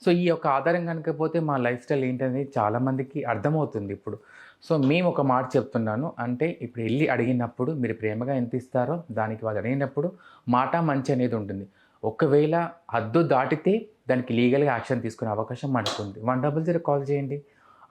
సో ఈ యొక్క ఆధారం కనుకపోతే మా లైఫ్ స్టైల్ ఏంటనేది చాలామందికి అర్థమవుతుంది ఇప్పుడు. సో మేము ఒక మాట చెప్తున్నాను, అంటే ఇప్పుడు వెళ్ళి అడిగినప్పుడు మీరు ప్రేమగా ఎంత ఇస్తారో దానికి వాళ్ళు అడిగినప్పుడు మాట మంచి అనేది ఉంటుంది. ఒకవేళ హద్దు దాటితే దానికి లీగల్గా యాక్షన్ తీసుకునే అవకాశం మనకు ఉంది. 100 కాల్ చేయండి,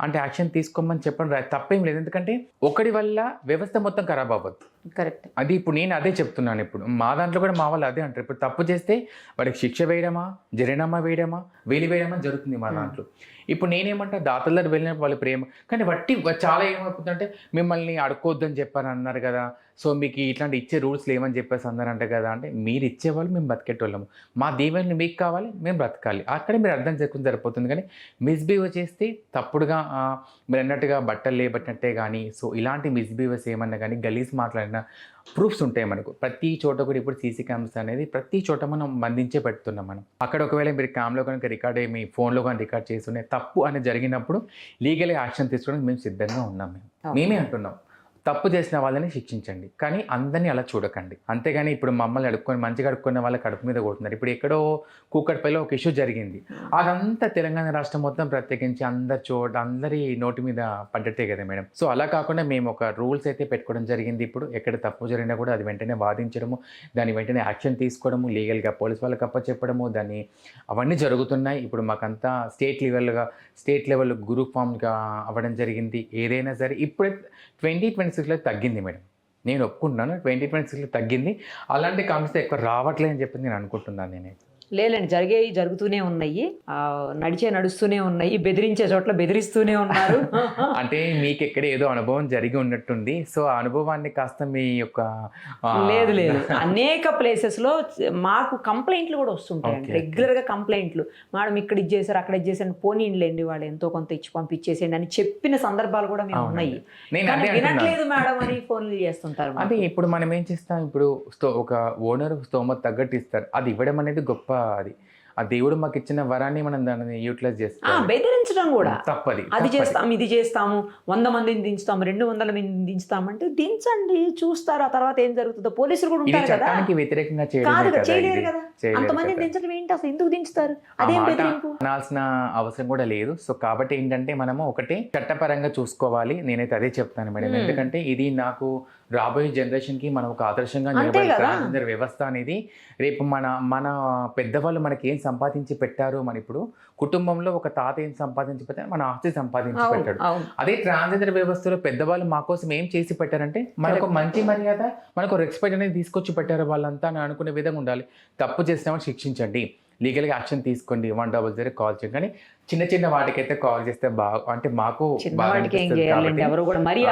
అంటే యాక్షన్ తీసుకోమని చెప్పడం తప్పేం లేదు. ఎందుకంటే ఒకటి వల్ల వ్యవస్థ మొత్తం ఖరాబ్ అవ్వద్దు. కరెక్ట్. అది ఇప్పుడు నేను అదే చెప్తున్నాను. ఇప్పుడు మా దాంట్లో కూడా మా వాళ్ళు అదే అంటారు. ఇప్పుడు తప్పు చేస్తే వాడికి శిక్ష వేయడమా, జరినామా వేయడమా, వేయడమా జరుగుతుంది మా దాంట్లో. ఇప్పుడు నేనేమంటా దాతల దగ్గర వెళ్ళినప్పుడు వాళ్ళ ప్రేమ కానీ చాలా ఏమైపోతుందంటే మిమ్మల్ని అడుక్కోవద్దని చెప్పని అన్నారు కదా, సో మీకు ఇట్లాంటి ఇచ్చే రూల్స్ లేవని చెప్పేసి అన్నారంట కదా. అంటే మీరు ఇచ్చేవాళ్ళు మేము బతికేటోళ్ళము, మా దీవెనలు మీకు కావాలి, మేము బ్రతకాలి. అక్కడే మీరు అర్థం చేసుకుని సరిపోతుంది. కానీ మిస్బిహేవ్ చేస్తే తప్పుడుగా మీరు అన్నట్టుగా బట్టలు లేబట్టినట్టే కానీ, సో ఇలాంటి మిస్బిహేవర్స్ ఏమన్నా కానీ గలీజ్ మాట్లాడిన ప్రూఫ్స్ ఉంటాయి మనకు. ప్రతి చోట కూడా ఇప్పుడు సీసీ కెమెరాస్ అనేది ప్రతి చోట మనం బంధించే పెడుతున్నాం మనం. అక్కడ ఒకవేళ మీరు క్యామ్లో కనుక రికార్డ్ అయ్యి మీ ఫోన్లో కానీ రికార్డ్ చేస్తున్న తప్పు అనేది జరిగినప్పుడు లీగల్గా యాక్షన్ తీసుకోవడానికి మేము సిద్ధంగా ఉన్నాం. మేమే అంటున్నాం తప్పు చేసిన వాళ్ళని శిక్షించండి, కానీ అందరినీ అలా చూడకండి. అంతేగాని ఇప్పుడు మమ్మల్ని మంచిగా అడుక్కునే వాళ్ళ కడుపు మీద కొడుతున్నారు. ఇప్పుడు ఎక్కడో కూకట్పల్లిలో ఒక ఇష్యూ జరిగింది, అదంతా తెలంగాణ రాష్ట్రం మొత్తం ప్రత్యేకించి అందరి నోటి మీద పడ్డట్టే కదా మేడం. సో అలా కాకుండా మేము ఒక రూల్స్ అయితే పెట్టుకోవడం జరిగింది. ఇప్పుడు ఎక్కడ తప్పు జరిగినా కూడా అది వెంటనే వాదించడము, దాని వెంటనే యాక్షన్ తీసుకోవడము, లీగల్గా పోలీస్ వాళ్ళకి అప్పచెప్పడము, అవన్నీ జరుగుతున్నాయి. ఇప్పుడు మాకంతా స్టేట్ లెవెల్ గ్రూప్ ఫామ్గా అవ్వడం జరిగింది. ఏదైనా సరే ఇప్పుడే 2026లో తగ్గింది మేడం, నేను ఒప్పుకుంటున్నాను. 2026లో తగ్గింది. అలాంటి కామెంట్స్ ఎక్కువ రావట్లేదని చెప్పి నేను అనుకుంటున్నాను. నేనైతే లేదండి, జరుగుతూనే ఉన్నాయి, నడుస్తూనే ఉన్నాయి, బెదిరించే చోట్ల బెదిరిస్తూనే ఉన్నారు. అంటే మీకు ఎక్కడ ఏదో అనుభవం జరిగి ఉన్నట్టుంది. సో ఆ అనుభవాన్ని కాస్త మీ యొక్క లేదు అనేక ప్లేసెస్లో మాకు కంప్లైంట్లు కూడా వస్తుంటాయండి. రెగ్యులర్గా కంప్లైంట్లు, మేడం ఇక్కడ ఇది చేశారు, అక్కడ ఇది చేశారు, పోనీండి వాళ్ళు ఎంతో కొంత ఇచ్చి పంపించేసేయండి అని చెప్పిన సందర్భాలు కూడా మేము ఉన్నాయి. వినట్లేదు మేడం అని ఫోన్లు చేస్తుంటారు. అంటే ఇప్పుడు మనం ఏం చేస్తాం, ఇప్పుడు ఒక ఓనర్ స్తోమత తగ్గట్టు ఇస్తారు, అది ఇవ్వడం అనేది గొప్ప. అది ఆ దేవుడు మాకు ఇచ్చిన వరాన్ని మనం దాన్ని యూటిలైజ్ చేస్తాం. బెదిరించడం కూడా తప్పది. అది చేస్తాం, ఇది చేస్తాము, 100 మందిని దించుతాము, 200 మందిని దించుతామంటే దించండి, చూస్తారు ఆ తర్వాత ఏం జరుగుతుందో. పోలీసులు కూడా ఉంటారు కదా, వ్యతిరేకంగా చేయలేరు కదా, అంతమందిని దించడం ఏంటి అసలు, ఎందుకు దించుతారు? అదేం బెదిరింపు అనాల్సిన అవసరం కూడా లేదు. సో కాబట్టి ఏంటంటే మనము ఒకటే చట్టపరంగా చూసుకోవాలి. నేనైతే అదే చెప్తాను మేడం. ఎందుకంటే ఇది నాకు రాబోయే జనరేషన్కి మనం ఒక ఆదర్శంగా నిలబడాలి. వ్యవస్థ అనేది రేపు మన పెద్దవాళ్ళు మనకి ఏం సంపాదించి పెట్టారు, మన ఇప్పుడు కుటుంబంలో ఒక తాత ఏం సంపాదించి పెట్టారు, మన ఆస్తి సంపాదించి పెట్టాడు. అదే ట్రాన్స్జెండర్ వ్యవస్థలో పెద్దవాళ్ళు మా కోసం ఏం చేసి పెట్టారంటే మనకు మంచి మర్యాద, మనకు రెస్పెక్ట్ అనేది తీసుకొచ్చి పెట్టారు వాళ్ళంతా అని అనుకునే విధంగా ఉండాలి. తప్పు చేసినామని శిక్షించండి, లీగల్గా యాక్షన్ తీసుకోండి, 100 కాల్ చేయండి. కానీ చిన్న వాటికైతే కాల్ చేస్తే అంటే మాకు ఎవరు కూడా మరి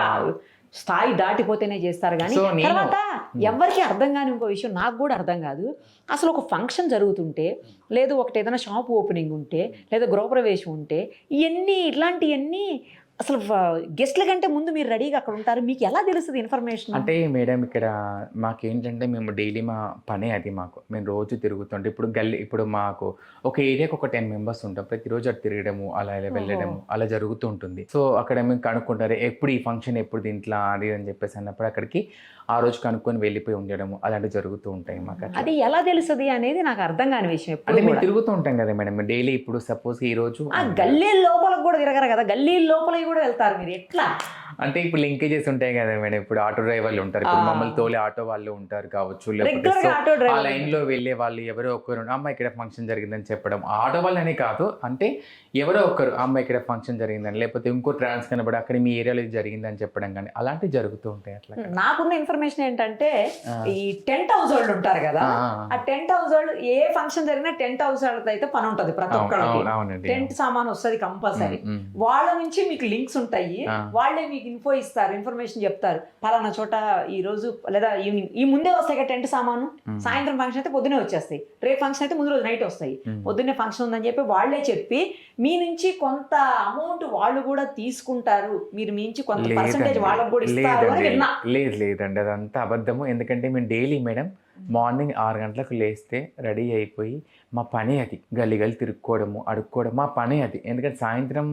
స్థాయి దాటిపోతేనే చేస్తారు. కానీ తర్వాత ఎవరికి అర్థం కాని ఇంకో విషయం, నాకు కూడా అర్థం కాదు, అసలు ఒక ఫంక్షన్ జరుగుతుంటే, లేదు ఒకటి ఏదైనా షాప్ ఓపెనింగ్ ఉంటే, లేదా గృహప్రవేశం ఉంటే, ఇట్లాంటివన్నీ అసలు గెస్ట్ల కంటే ముందు మీరు రెడీగా అక్కడ ఉంటారు, మీకు ఎలా తెలుస్తుంది ఇన్ఫర్మేషన్? అంటే మేడం ఇక్కడ మాకేంటంటే మేము డైలీ మా పనే అది. మేము రోజు తిరుగుతుంటే ఇప్పుడు మాకు ఒక ఏరియాకి ఒక 10 మెంబర్స్ ఉంటాం, ప్రతిరోజు అటు తిరగడము, అలా వెళ్ళడము అలా జరుగుతూ ఉంటుంది. సో అక్కడ మేము కనుక్కుంటారు ఎప్పుడు ఈ ఫంక్షన్ ఎప్పుడు దీంట్లో అది అని చెప్పేసి అన్నప్పుడు అక్కడికి ఆ రోజు కనుక్కొని వెళ్ళిపోయి ఉండడము అలాంటివి జరుగుతూ ఉంటాయి మాకు. అది ఎలా తెలుస్తుంది అనేది నాకు అర్థం కాని విషయం. అంటే మేము తిరుగుతూ ఉంటాం కదా మేడం డైలీ. ఇప్పుడు సపోజ్ ఈ రోజు గల్లీ లోపల కూడా తిరగరు కదా, గల్లీ లోపల కూడా వెళ్తారు మీరు, ఎట్లా? అంటే ఇప్పుడు లింకేజెస్ ఉంటాయి కదా మేడం, ఇప్పుడు ఆటో డ్రైవర్లు ఉంటారు, ఇప్పుడు మమ్మల్ని తోలే ఆటో వాళ్ళు ఉంటారు కావచ్చు, లేకపోతే రెగ్యులర్ గా ఆటో ఆ డ్రైవర్ లైన్ లో వెళ్ళే వాళ్ళు ఎవరో ఒకరు అమ్మ ఇక్కడ ఫంక్షన్ జరిగిందని చెప్పడం, ఆటో వాళ్ళనే కాదు, అంటే ఎవరో ఒకరు అమ్మ ఇక్కడ ఫంక్షన్ జరిగిందని, లేకపోతే ఇంకో ట్రాన్స్ కనబడి అక్కడ మీ ఏరియాలో ఇది జరిగిందని చెప్పడం కానీ అలాంటివి జరుగుతూ ఉంటాయి. అట్లా నాకున్న ఇన్ఫర్మేషన్ ఏంటంటే ఈ టెంట్ హౌస్ వాళ్ళు ఉంటారు కదా, ఆ టెంట్ హౌస్ వాళ్ళు ఏ ఫంక్షన్ జరిగినా టెంట్ హౌస్ వాళ్ళతో అయితే పని ఉంటది, ప్రతి ఒక్కరికి టెంట్ సామాన్ వస్తుంది కంపల్సరీ. వాళ్ళ నుంచి మీకు లింక్స్ ఉంటాయి, వాళ్ళే మీకు ఇన్ఫర్మేషన్ చెప్తారు, పలానా చోట ఈ రోజు లేదా ఈవినింగ్ ఈ ముందే వస్తాయి కదా టెంట్ సామాను, సాయంత్రం ఫంక్షన్ అయితే పొద్దునే వచ్చేస్తాయి, రేపు ఫంక్షన్ అయితే ముందు రోజు నైట్ వస్తాయి, పొద్దున్నే ఫంక్షన్ ఉందని చెప్పి వాళ్ళే చెప్పి మీ నుంచి కొంత అమౌంట్ వాళ్ళు కూడా తీసుకుంటారు, మీరు మీ నుంచి కొంత పర్సెంటేజ్ వాళ్ళకి కూడా ఇస్తారు అని విన్నా. లేదండి, అదంతా అబద్ధము. ఎందుకంటే మేము డైలీ మేడం మార్నింగ్ 6 గంటలకు లేస్తే రెడీ అయిపోయి మా పని అది, గల్లి తిరుక్కోవడము అడుక్కోవడం మా పని అది. ఎందుకంటే సాయంత్రం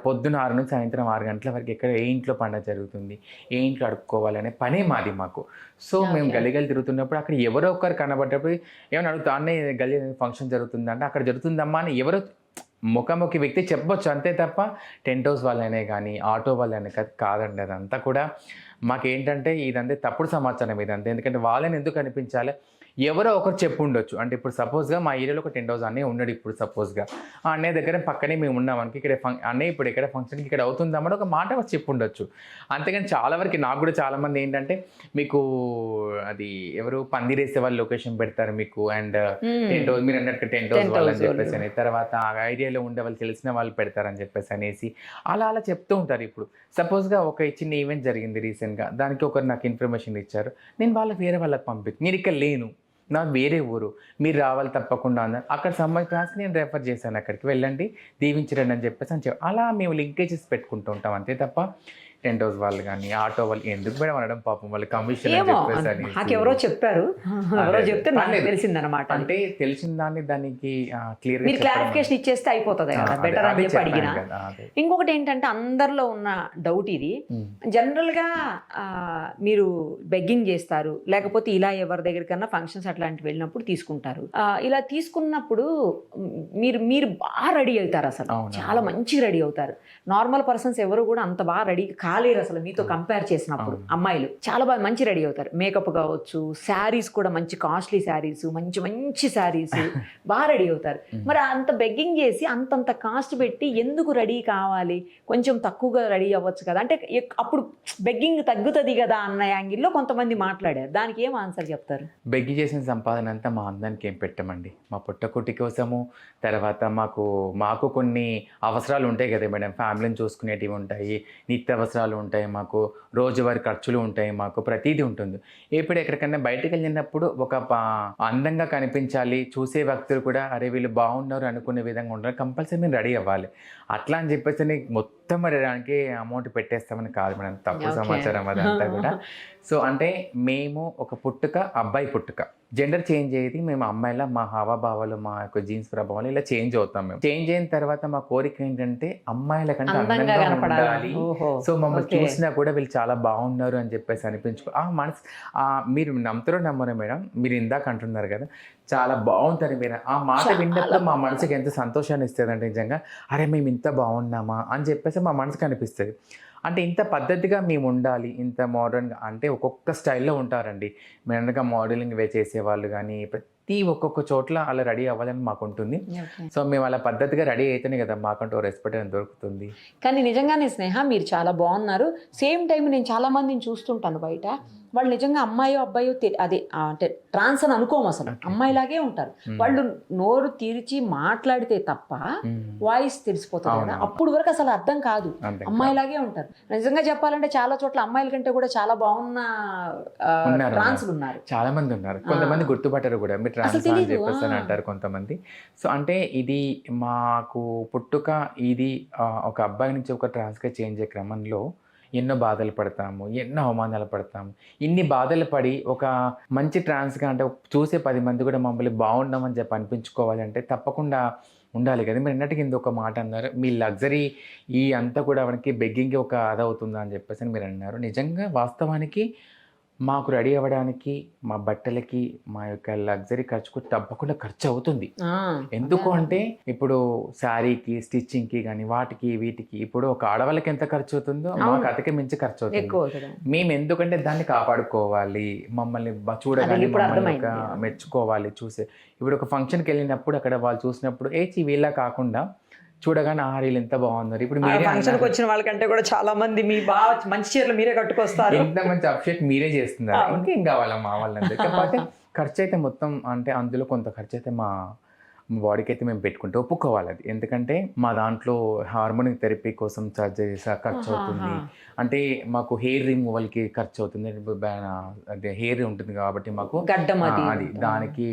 పొద్దున 6 నుంచి సాయంత్రం 6 గంటల వరకు ఎక్కడ ఏ ఇంట్లో పండుగ జరుగుతుంది, ఏ ఇంట్లో అడుక్కోవాలనే పనే మాది మాకు. సో మేము గల్లి తిరుగుతున్నప్పుడు అక్కడ ఎవరో ఒకరు కనబడ్డప్పుడు ఏమైనా అడుగుతా, అన్నయ్య గల్లి ఫంక్షన్ జరుగుతుందంటే అక్కడ జరుగుతుందమ్మా అని ఎవరో ముఖాముఖి వ్యక్తి చెప్పొచ్చు, అంతే తప్ప టెంట్ హౌస్ వాళ్ళనే కానీ ఆటో వాళ్ళనే కాదండి. అదంతా కూడా మాకేంటంటే ఇదంతా తప్పుడు సమాచారం ఇదంతా. ఎందుకంటే వాళ్ళని ఎందుకు అనిపించాలి, ఎవరో ఒకరు చెప్పు ఉండొచ్చు. అంటే ఇప్పుడు సపోజ్గా మా ఏరియాలో ఒక టెంట్ హౌస్ అన్నయ్య ఉన్నాడు, ఇప్పుడు సపోజ్గా ఆ అన్నయ్య దగ్గర పక్కనే మేము ఉన్నామనుకో, ఇక్కడ అన్నయ్య ఇప్పుడు ఇక్కడ ఫంక్షన్కి ఇక్కడ అవుతుందామని ఒక మాట చెప్పు ఉండొచ్చు. అంతేగాని చాలా వరకు నాకు కూడా చాలామంది ఏంటంటే మీకు అది ఎవరు పందిరేసే వాళ్ళు లొకేషన్ పెడతారు మీకు, అండ్ టెంట్ హౌస్ మీరు అన్నట్టు టెంట్ హౌస్ వాళ్ళు అని చెప్పేసి అని, తర్వాత ఆ ఏరియాలో ఉండే వాళ్ళు తెలిసిన వాళ్ళు పెడతారని చెప్పేసి అనేసి అలా చెప్తూ ఉంటారు. ఇప్పుడు సపోజ్గా ఒక చిన్న ఈవెంట్ జరిగింది రీసెంట్గా, దానికి ఒకరు నాకు ఇన్ఫర్మేషన్ ఇచ్చారు, నేను వాళ్ళకి వేరే వాళ్ళకి పంపించి, నేను ఇక్కడ లేను, నాకు వేరే ఊరు, మీరు రావాలి తప్పకుండా అన్నారు. అక్కడ సంబంధించి నేను రెఫర్ చేశాను, అక్కడికి వెళ్ళండి దీవించరండి అని చెప్పేసి అలా మేము లింకేజెస్ పెట్టుకుంటూ ఉంటాం, అంతే తప్ప టెంట్ హౌస్ వాళ్ళు కానీ ఆటో వాళ్ళు ఎందుకు మేడం అనడం, పాపం వాళ్ళు కమిషన్ అని చెప్పేసి నాకు ఎవరో చెప్పారు, ఎవరో చెప్తే నాకు తెలిసిందనమాట. అంటే తెలిసిన దాన్ని దానికి క్లియర్ గా క్లారిఫికేషన్ ఇచ్చేస్తే అయిపోతుంది కదా, బెటర్ అని చెప్పి అడిగిన. ఇంకొకటి ఏంటంటే అందరిలో ఉన్న డౌట్ ఇది, జనరల్ గా మీరు బెగ్గింగ్ చేస్తారు, లేకపోతే ఇలా ఎవరి దగ్గరికన్నా ఫంక్షన్స్ అట్లాంటివి వెళ్ళినప్పుడు తీసుకుంటారు. ఇలా తీసుకున్నప్పుడు మీరు బాగా రెడీ అవుతారు, అసలు చాలా మంచిగా రెడీ అవుతారు. నార్మల్ పర్సన్స్ ఎవరు కూడా అంత బాగా రెడీ కాలేరు అసలు మీతో కంపేర్ చేసినప్పుడు. అమ్మాయిలు చాలా బాగా మంచి రెడీ అవుతారు, మేకప్ కావచ్చు, శారీస్ కూడా మంచి కాస్ట్లీ శారీస్, మంచి శారీస్ బాగా రెడీ అవుతారు. మరి అంత బెగ్గింగ్ చేసి అంతంత కాస్ట్ పెట్టి ఎందుకు రెడీ కావాలి, కొంచెం తక్కువగా రెడీ అవ్వచ్చు కదా, అంటే అప్పుడు బెగ్గింగ్ తగ్గుతుంది కదా అన్న యాంగిల్లో కొంతమంది మాట్లాడారు. దానికి ఏం ఆన్సర్ చెప్తారు? బెగ్గి చేసిన సంపాదన అంతా మా అందానికి ఏం పెట్టమండి, మా పుట్టకుట్టి కోసము, తర్వాత మాకు కొన్ని అవసరాలు ఉంటాయి కదా మేడం, ఫ్యామిలీని చూసుకునేటివి ఉంటాయి, నిత్య అవసరాలు ఉంటాయి, మాకు రోజువారీ ఖర్చులు ఉంటాయి, మాకు ప్రతిదీ ఉంటుంది. ఇప్పుడు ఎక్కడికన్నా బయటకు వెళ్ళినప్పుడు ఒక అందంగా కనిపించాలి, చూసే వ్యక్తులు కూడా అరే వీళ్ళు బాగున్నారు అనుకునే విధంగా ఉండాలి, కంపల్సరీ మేము రెడీ అవ్వాలి. అట్లా అని చెప్పేసి మొత్తం దానికి అమౌంట్ పెట్టేస్తామని కాదు మేడం, తప్పు సమాచారం అదంతా కూడా. సో అంటే మేము ఒక పుట్టుక అబ్బాయి పుట్టుక, జెండర్ చేంజ్ అయ్యేది మేము అమ్మాయిలా, మా హావభావాలు మా యొక్క జీన్స్ ప్రభావాలు ఇలా చేంజ్ అవుతాం. మేము చేంజ్ అయిన తర్వాత మా కోరిక ఏంటంటే అమ్మాయిల కంటే అందంగా ఉండాలి. సో మమ్మల్ని చూసినా కూడా వీళ్ళు చాలా బాగున్నారు అని చెప్పేసి అనిపించుకో మనసు. మీరు నమ్ముతారో నమ్మరో మేడం, మీరు ఇందాక అంటున్నారు కదా చాలా బాగుంటుంది, మీరు ఆ మాట విన్నప్పుడు మా మనసుకి ఎంత సంతోషాన్ని ఇస్తుంది అంటే నిజంగా అరే మేము ఇంత బాగున్నామా అని చెప్పేసి మా మనసుకు అనిపిస్తుంది. అంటే ఇంత పద్ధతిగా మేము ఉండాలి, ఇంత మోడర్న్గా, అంటే ఒక్కొక్క స్టైల్లో ఉంటారండి. మెయిన్గా మోడలింగ్ చేసేవాళ్ళు కానీ ప్రతి ఒక్కొక్క చోట్ల అలా రెడీ అవ్వాలని మాకు ఉంటుంది. సో మేము అలా పద్ధతిగా రెడీ అయితేనే కదా మాకంటూ రెస్పెక్ట్ అని దొరుకుతుంది. కానీ నిజంగానే స్నేహ మీరు చాలా బాగున్నారు. సేమ్ టైం నేను చాలా మందిని చూస్తుంటాను బయట, వాళ్ళు నిజంగా అమ్మాయో అబ్బాయో అదే అంటే ట్రాన్స్ అని అనుకోము, అసలు అమ్మాయిలాగే ఉంటారు. వాళ్ళు నోరు తీర్చి మాట్లాడితే తప్ప వాయిస్ తెలిసిపోతుంది కదా, అప్పుడు వరకు అసలు అర్థం కాదు, అమ్మాయిలాగే ఉంటారు. నిజంగా చెప్పాలంటే చాలా చోట్ల అమ్మాయిల కంటే కూడా చాలా బాగున్న ట్రాన్స్లు ఉన్నారు, చాలా మంది ఉన్నారు. కొంతమంది గుర్తుపట్టరు కూడా, మీరు ట్రాన్స్ అని చెప్పేసి అని అంటారు కొంతమంది. సో అంటే ఇది మాకు పుట్టుక, ఇది ఒక అబ్బాయి నుంచి ఒక ట్రాన్స్గా చేంజ్ అయ్యే క్రమంలో ఎన్నో బాధలు పడతాము, ఎన్నో అవమానాలు పడతాము. ఇన్ని బాధలు పడి ఒక మంచి ట్రాన్స్గా అంటే చూసే 10 మంది కూడా మమ్మల్ని బాగుండమని చెప్పి అనిపించుకోవాలంటే తప్పకుండా ఉండాలి కదా. మీరు అన్నట్టుగా ఒక మాట అన్నారు, మీ లగ్జరీ ఈ అంతా కూడా మనకి బెగ్గింగ్కి ఒక అదవుతుందా అని చెప్పేసి మీరు అన్నారు. నిజంగా వాస్తవానికి మాకు రెడీ అవ్వడానికి మా బట్టలకి మా యొక్క లగ్జరీ ఖర్చుకు తప్పకుండా ఖర్చు అవుతుంది. ఎందుకు అంటే ఇప్పుడు శారీకి స్టిచ్చింగ్కి కానీ వాటికి వీటికి ఇప్పుడు ఒక ఆడవాళ్ళకి ఎంత ఖర్చు అవుతుందో మాకు అతకే మించి ఖర్చు అవుతుంది. మేము ఎందుకంటే దాన్ని కాపాడుకోవాలి, మమ్మల్ని చూడగానే మమ్మల్ని ఒక మెచ్చుకోవాలి చూసే. ఇప్పుడు ఒక ఫంక్షన్కి వెళ్ళినప్పుడు అక్కడ వాళ్ళు చూసినప్పుడు వీళ్ళ కాకుండా చూడగానే వీళ్ళు ఎంత బాగున్నారు. ఇప్పుడు మీరే ఫంక్షన్కి వచ్చిన వాళ్ళకంటే కూడా చాలా మంది మీ బాగా మంచి చీరలు మీరే కట్టుకొస్తారు, ఎంత మంచి అప్డేట్ మీరే చేస్తున్నారు, ఇంకేం కావాలా మా వాళ్ళందరూ. కాకపోతే ఖర్చు అయితే మొత్తం అంటే అందులో కొంత ఖర్చు అయితే మా బాడీకి అయితే మేము పెట్టుకుంటే ఒప్పుకోవాలి అది. ఎందుకంటే మా దాంట్లో హార్మోనిక్ థెరపీ కోసం సర్జరీస్ ఖర్చు అవుతుంది, అంటే మాకు హెయిర్ రిమూవల్కి ఖర్చు అవుతుంది, అంటే హెయిర్ ఉంటుంది కాబట్టి మాకు అది దానికి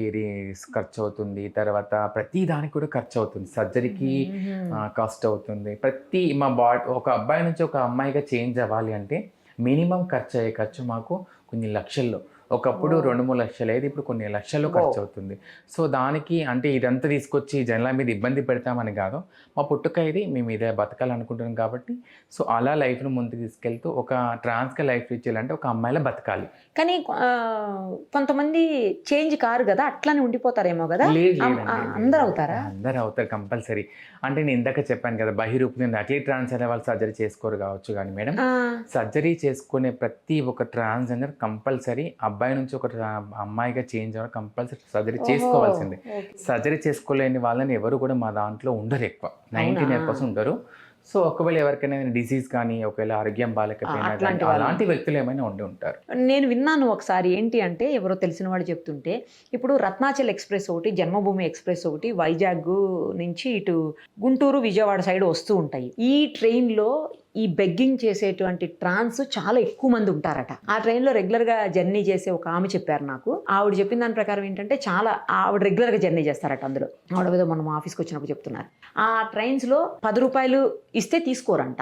ఖర్చు అవుతుంది. తర్వాత ప్రతి దానికి కూడా ఖర్చు అవుతుంది, సర్జరీకి కాస్ట్ అవుతుంది. ప్రతి మా బాడీ ఒక అబ్బాయి నుంచి ఒక అమ్మాయిగా చేంజ్ అవ్వాలి అంటే మినిమం ఖర్చు అయ్యే ఖర్చు మాకు కొన్ని లక్షల్లో, ఒకప్పుడు 2-3 లక్షలు అయ్యేది, ఇప్పుడు కొన్ని లక్షల్లో ఖర్చు అవుతుంది. సో దానికి అంటే ఇదంతా తీసుకొచ్చి జనాల మీద ఇబ్బంది పెడతామని కాదు, మా పుట్టుక ఇది, మేము ఇదే బతకాలనుకుంటున్నాం కాబట్టి. సో అలా లైఫ్ను ముందుకు తీసుకెళ్తూ ఒక ట్రాన్స్గా లైఫ్ ఇచ్చేయాలంటే ఒక అమ్మాయిలా బతకాలి. కానీ కొంతమంది చేంజ్ కారు కదా, అట్లానే ఉండిపోతారేమో కదా. అందరూ అవుతారా? అందరూ అవుతారు కంపల్సరీ. అంటే నేను ఇందాక చెప్పాను కదా, బహిరూపం అట్లీ ట్రాన్స్జెండర్ వాళ్ళు సర్జరీ చేసుకోరు కావచ్చు, కానీ మేడం సర్జరీ చేసుకునే ప్రతి ఒక్క ట్రాన్స్జెండర్ కంపల్సరీ అబ్బాయి నుంచి ఒక అమ్మాయిగా చేంజ్ అవ్వడం కంపల్సరీ సర్జరీ చేసుకోవాల్సిందే. సర్జరీ చేసుకోలేని వాళ్ళని ఎవరు కూడా మా దాంట్లో ఉండరు, ఎక్కువ 99% ఉండరు. సో ఒకవేళ ఎవరికైనా డిసీజ్ కానీ ఒకవేళ ఆరోగ్యం బాగాలేకపోయినా అలాంటి వ్యక్తులు ఏమైనా ఉండి ఉంటారు. నేను విన్నాను ఒకసారి, ఏంటి అంటే ఎవరో తెలిసిన వాళ్ళు చెప్తుంటే, ఇప్పుడు రత్నాచల్ ఎక్స్ప్రెస్ ఒకటి, జన్మభూమి ఎక్స్ప్రెస్ ఒకటి వైజాగ్ నుంచి ఇటు గుంటూరు విజయవాడ సైడ్ వస్తూ ఉంటాయి. ఈ ట్రైన్లో ఈ బెగ్గింగ్ చేసేటువంటి ట్రాన్స్ చాలా ఎక్కువ మంది ఉంటారట. ఆ ట్రైన్లో రెగ్యులర్గా జర్నీ చేసే ఒక ఆమె చెప్పారు నాకు. ఆవిడ చెప్పిన దాని ప్రకారం ఏంటంటే ఆవిడ రెగ్యులర్గా జర్నీ చేస్తారట. అందులో ఆవిడ ఏదో మనం ఆఫీస్కి వచ్చినప్పుడు చెప్తున్నారు. ఆ ట్రైన్స్లో 10 రూపాయలు ఇస్తే తీసుకోరంట,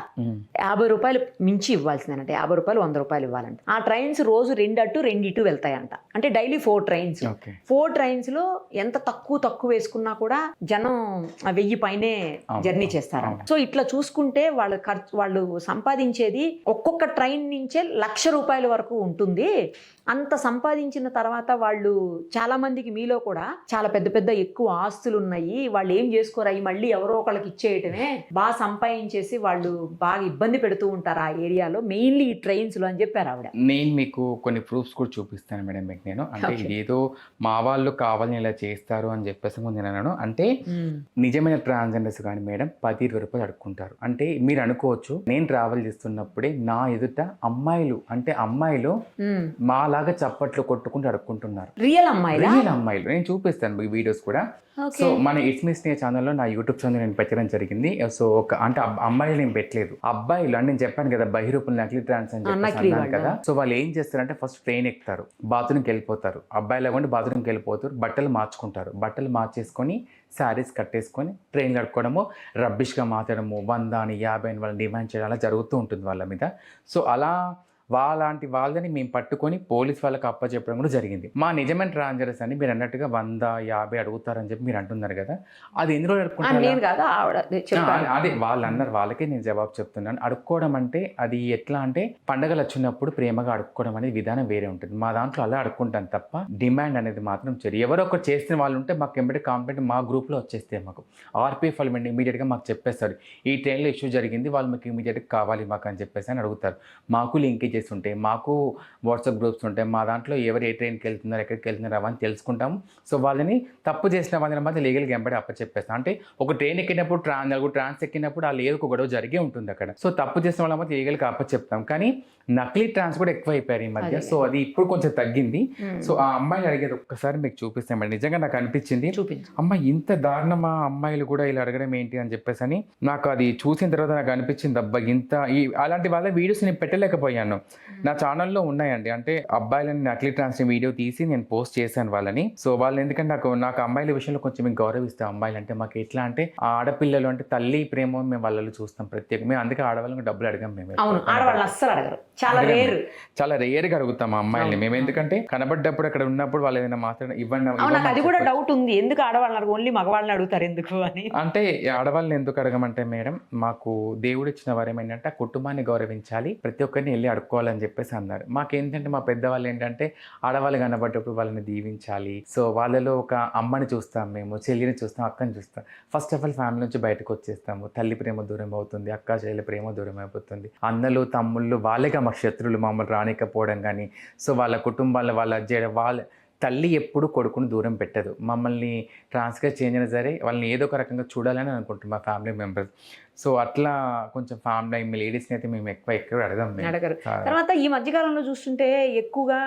50 రూపాయలు మించి ఇవ్వాల్సిందేనంట, 50 రూపాయలు 100 రూపాయలు ఇవ్వాలంట. ఆ ట్రైన్స్ రోజు 2 అటు 2 ఇటు వెళ్తాయంట. అంటే డైలీ 4 ట్రైన్స్. 4 ట్రైన్స్లో ఎంత తక్కువ వేసుకున్నా కూడా జనం 1000 పైనే జర్నీ చేస్తారంట. సో ఇట్లా చూసుకుంటే వాళ్ళు సంపాదించేది ఒక్కొక్క ట్రైన్ నుంచే 1,00,000 రూపాయల వరకు ఉంటుంది. అంత సంపాదించిన తర్వాత వాళ్ళు చాలా మందికి, మీలో కూడా చాలా పెద్ద ఎక్కువ ఆస్తులు ఉన్నాయి, వాళ్ళు ఏం చేసుకోరాయి, మళ్ళీ ఎవరో ఒకళ్ళకి ఇచ్చేయటమే, బాగా సంపాదించేసి వాళ్ళు బాగా ఇబ్బంది పెడుతూ ఉంటారు ఆ ఏరియాలో, మెయిన్లీ ఈ ట్రైన్స్ లో అని చెప్పారు ఆవిడ. నేను మీకు కొన్ని ప్రూఫ్స్ కూడా చూపిస్తాను మేడం మీకు. నేను అంటే ఇదేదో మా వాళ్ళు కావాలని ఇలా చేస్తారు అని చెప్పేసి నేను అన్నాను. అంటే నిజమైన ట్రాన్స్జెండర్స్ కానీ మేడం 10-20 రూపాయలు అడుక్కుంటారు. అంటే మీరు అనుకోవచ్చు, నేను ట్రావెల్ చేస్తున్నప్పుడే నా ఎదుట అమ్మాయిలు మాలాగా చప్పట్లు కొట్టుకుంటూ అడుక్కుంటున్నారు. రియల్ అమ్మాయిలు నేను చూపిస్తాను ఈ వీడియోస్ కూడా. సో మన ఇట్స్ మీ స్నేహ ఛానల్లో నా యూట్యూబ్ ఛానల్ నేను పెట్టడం జరిగింది. సో అంటే అమ్మాయిలు నేను పెట్టలేదు, అబ్బాయిలు అని నేను చెప్పాను కదా, బహిరూపులు నకిలీ ట్రాన్స్ అని చెప్పాను కదా. సో వాళ్ళు ఏం చేస్తారంటే ఫస్ట్ ట్రైన్ ఎక్కుతారు, బాత్రూమ్కి వెళ్ళిపోతారు, అబ్బాయిలు కొంటే బాత్రూమ్కి వెళ్ళిపోతారు, బట్టలు మార్చుకుంటారు, బట్టలు మార్చేసుకొని శారీస్ కట్టేసుకొని ట్రైన్లు అడుక్కోవడము, రబ్బిష్గా మాట్లాడము, 100 అని 50 అని వాళ్ళని డిమాండ్ చేయడం అలా జరుగుతూ ఉంటుంది వాళ్ళ మీద. సో అలా వాళ్ళంటి వాళ్ళని మేము పట్టుకొని పోలీస్ వాళ్ళకి అప్పచెప్పడం కూడా జరిగింది. మా నిజమైన ట్రాన్స్జెండర్స్ అని మీరు అన్నట్టుగా 100-50 అడుగుతారని చెప్పి మీరు అంటున్నారు కదా, అది ఎన్ని రోజులు అడుక్కుంటారు? అదే వాళ్ళు అన్నారు, వాళ్ళకే నేను జవాబు చెప్తున్నాను. అడుక్కోవడం అంటే అది ఎట్లా అంటే పండగలు వచ్చినప్పుడు ప్రేమగా అడుక్కోవడం అనేది విధానం వేరే ఉంటుంది. మా దాంట్లో అలా అడుక్కుంటాను తప్ప డిమాండ్ అనేది మాత్రం చేయరు. ఎవరో ఒకరు చేసిన వాళ్ళు ఉంటే మాకు ఎంబడి కాంప్లైంట్ మా గ్రూప్లో వచ్చేస్తే మాకు ఆర్పీఎఫ్ వాళ్ళు ఇమీడియట్గా మాకు చెప్పేస్తారు, ఈ ట్రైన్లో ఇష్యూ జరిగింది, వాళ్ళు మీకు ఇమీడియట్గా కావాలి మాకు అని చెప్పేసి అని అడుగుతారు. మాకు లింకేజ్ ఉంటాయి, మాకు వాట్సాప్ గ్రూప్స్ ఉంటాయి, మా దాంట్లో ఎవరు ఏ ట్రైన్కి వెళ్తున్నారు, ఎక్కడికి వెళ్తున్నారు అవన్నీ తెలుసుకుంటాము. సో వాళ్ళని తప్పు చేసిన వాళ్ళని మాత్రం లీగల్గా ఎంబడి అప్పచెప్పేస్తాం. అంటే ఒక ట్రైన్ ఎక్కినప్పుడు ట్రాన్స్ ఎక్కినప్పుడు ఆ లేదు ఒక గొడవ జరిగే ఉంటుంది అక్కడ. సో తప్పు చేసిన వాళ్ళ మాత్రం లీగల్గా అప్పచెప్తాం. కానీ నకిలీ ట్రాన్స్ కూడా ఎక్కువ అయిపోయారు ఈ మధ్య. సో అది ఇప్పుడు కొంచెం తగ్గింది. సో ఆ అమ్మాయిలు అడిగేది ఒక్కసారి మీకు చూపిస్తామండి. నిజంగా నాకు అనిపించింది, అమ్మాయి ఇంత దారుణమా, అమ్మాయిలు కూడా ఇలా అడగడం ఏంటి అని చెప్పేసి అని నాకు అది చూసిన తర్వాత నాకు అనిపించింది, అబ్బా ఇంత అలాంటి వాళ్ళ వీడియోస్ నేను పెట్టలేకపోయాను. నా ఛానల్లో ఉన్నాయండి, అంటే అబ్బాయిలని నకిలీ ట్రాన్స్ వీడియో తీసి నేను పోస్ట్ చేశాను వాళ్ళని. సో వాళ్ళు ఎందుకంటే నాకు అమ్మాయిల విషయంలో కొంచెం మీకు గౌరవిస్తాం. అమ్మాయిలు అంటే మాకు ఎట్లా అంటే ఆడపిల్లలు అంటే తల్లి ప్రేమ మేము వాళ్ళలో చూస్తాం ప్రత్యేకంగా. మేము అందుకే ఆడవాళ్ళకి డబ్బులు అడగం మేము. ఆడవాళ్ళు అస్సలు అడగరు. చాలా రేర్. చాలా రేర్గా అడుగుతాం ఆ అమ్మాయిల్ని మేము, ఎందుకంటే కనబడ్డప్పుడు అక్కడ ఉన్నప్పుడు వాళ్ళు ఏదైనా మాట్లాడిన ఇవ్వండి నాకు అది కూడా డౌట్ ఉంది, ఎందుకు ఆడవాళ్ళని ఓన్లీ మగవాళ్ళని అడుగుతారు ఎందుకు అని. అంటే ఆడవాళ్ళని ఎందుకు అడగమంటే మేడం, మాకు దేవుడు ఇచ్చిన వరం ఏంటంటే ఆ కుటుంబాన్ని గౌరవించాలి, ప్రతి ఒక్కరిని వెళ్ళి అడుక్కోవాలని చెప్పేసి అన్నారు. మాకేంటంటే మా పెద్దవాళ్ళు ఏంటంటే ఆడవాళ్ళు కనబడ్డప్పుడు వాళ్ళని దీవించాలి. సో వాళ్ళలో ఒక అమ్మని చూస్తాం, మేము చెల్లిని చూస్తాం, అక్కని చూస్తాం. ఫస్ట్ ఆఫ్ ఆల్ ఫ్యామిలీ నుంచి బయటకు వచ్చేస్తాము. తల్లి ప్రేమ దూరం అవుతుంది, అక్క చెల్లి ప్రేమ దూరం అయిపోతుంది. అన్నలు తమ్ముళ్ళు వాళ్ళేగా మా శత్రులు, మమ్మల్ని రానికపోవడం కానీ. సో వాళ్ళ కుటుంబాలు వాళ్ళ చేయడం, వాళ్ళ తల్లి ఎప్పుడు కొడుకుని దూరం పెట్టదు. మమ్మల్ని ట్రాన్స్గా చేంజ్ అయినా సరే వాళ్ళని ఏదో ఒక రకంగా చూడాలని అనుకుంటాం మా ఫ్యామిలీ మెంబర్స్. సో అట్లా కొంచెం ఫ్యామిలీ మీ లేడీస్ని అయితే మేము ఎక్కువ అడగం. అడగరు. తర్వాత ఈ మధ్యకాలంలో చూస్తుంటే ఎక్కువగా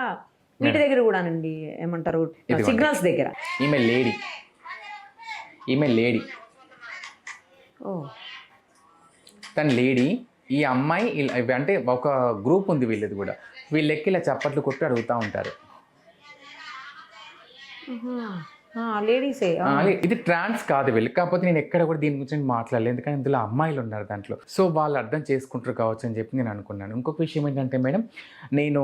వీటి దగ్గర కూడానండి, ఏమంటారు, సిగ్నల్స్ దగ్గర ఈమె లేడీ తన లేడీ. ఈ అమ్మాయి అంటే ఒక గ్రూప్ ఉంది వీళ్ళది కూడా, వీళ్ళెక్కి ఇలా చప్పట్లు కొట్టి అడుగుతూ ఉంటారు. లేడీసే. ఇది ట్రాన్స్ కాదు వీళ్ళు, కాకపోతే నేను ఎక్కడ కూడా దీని గురించి మాట్లాడలేదు, ఎందుకంటే ఇందులో అమ్మాయిలు ఉన్నారు దాంట్లో. సో వాళ్ళు అర్థం చేసుకుంటారు కావచ్చు అని చెప్పి నేను అనుకున్నాను. ఇంకొక విషయం ఏంటంటే మేడం, నేను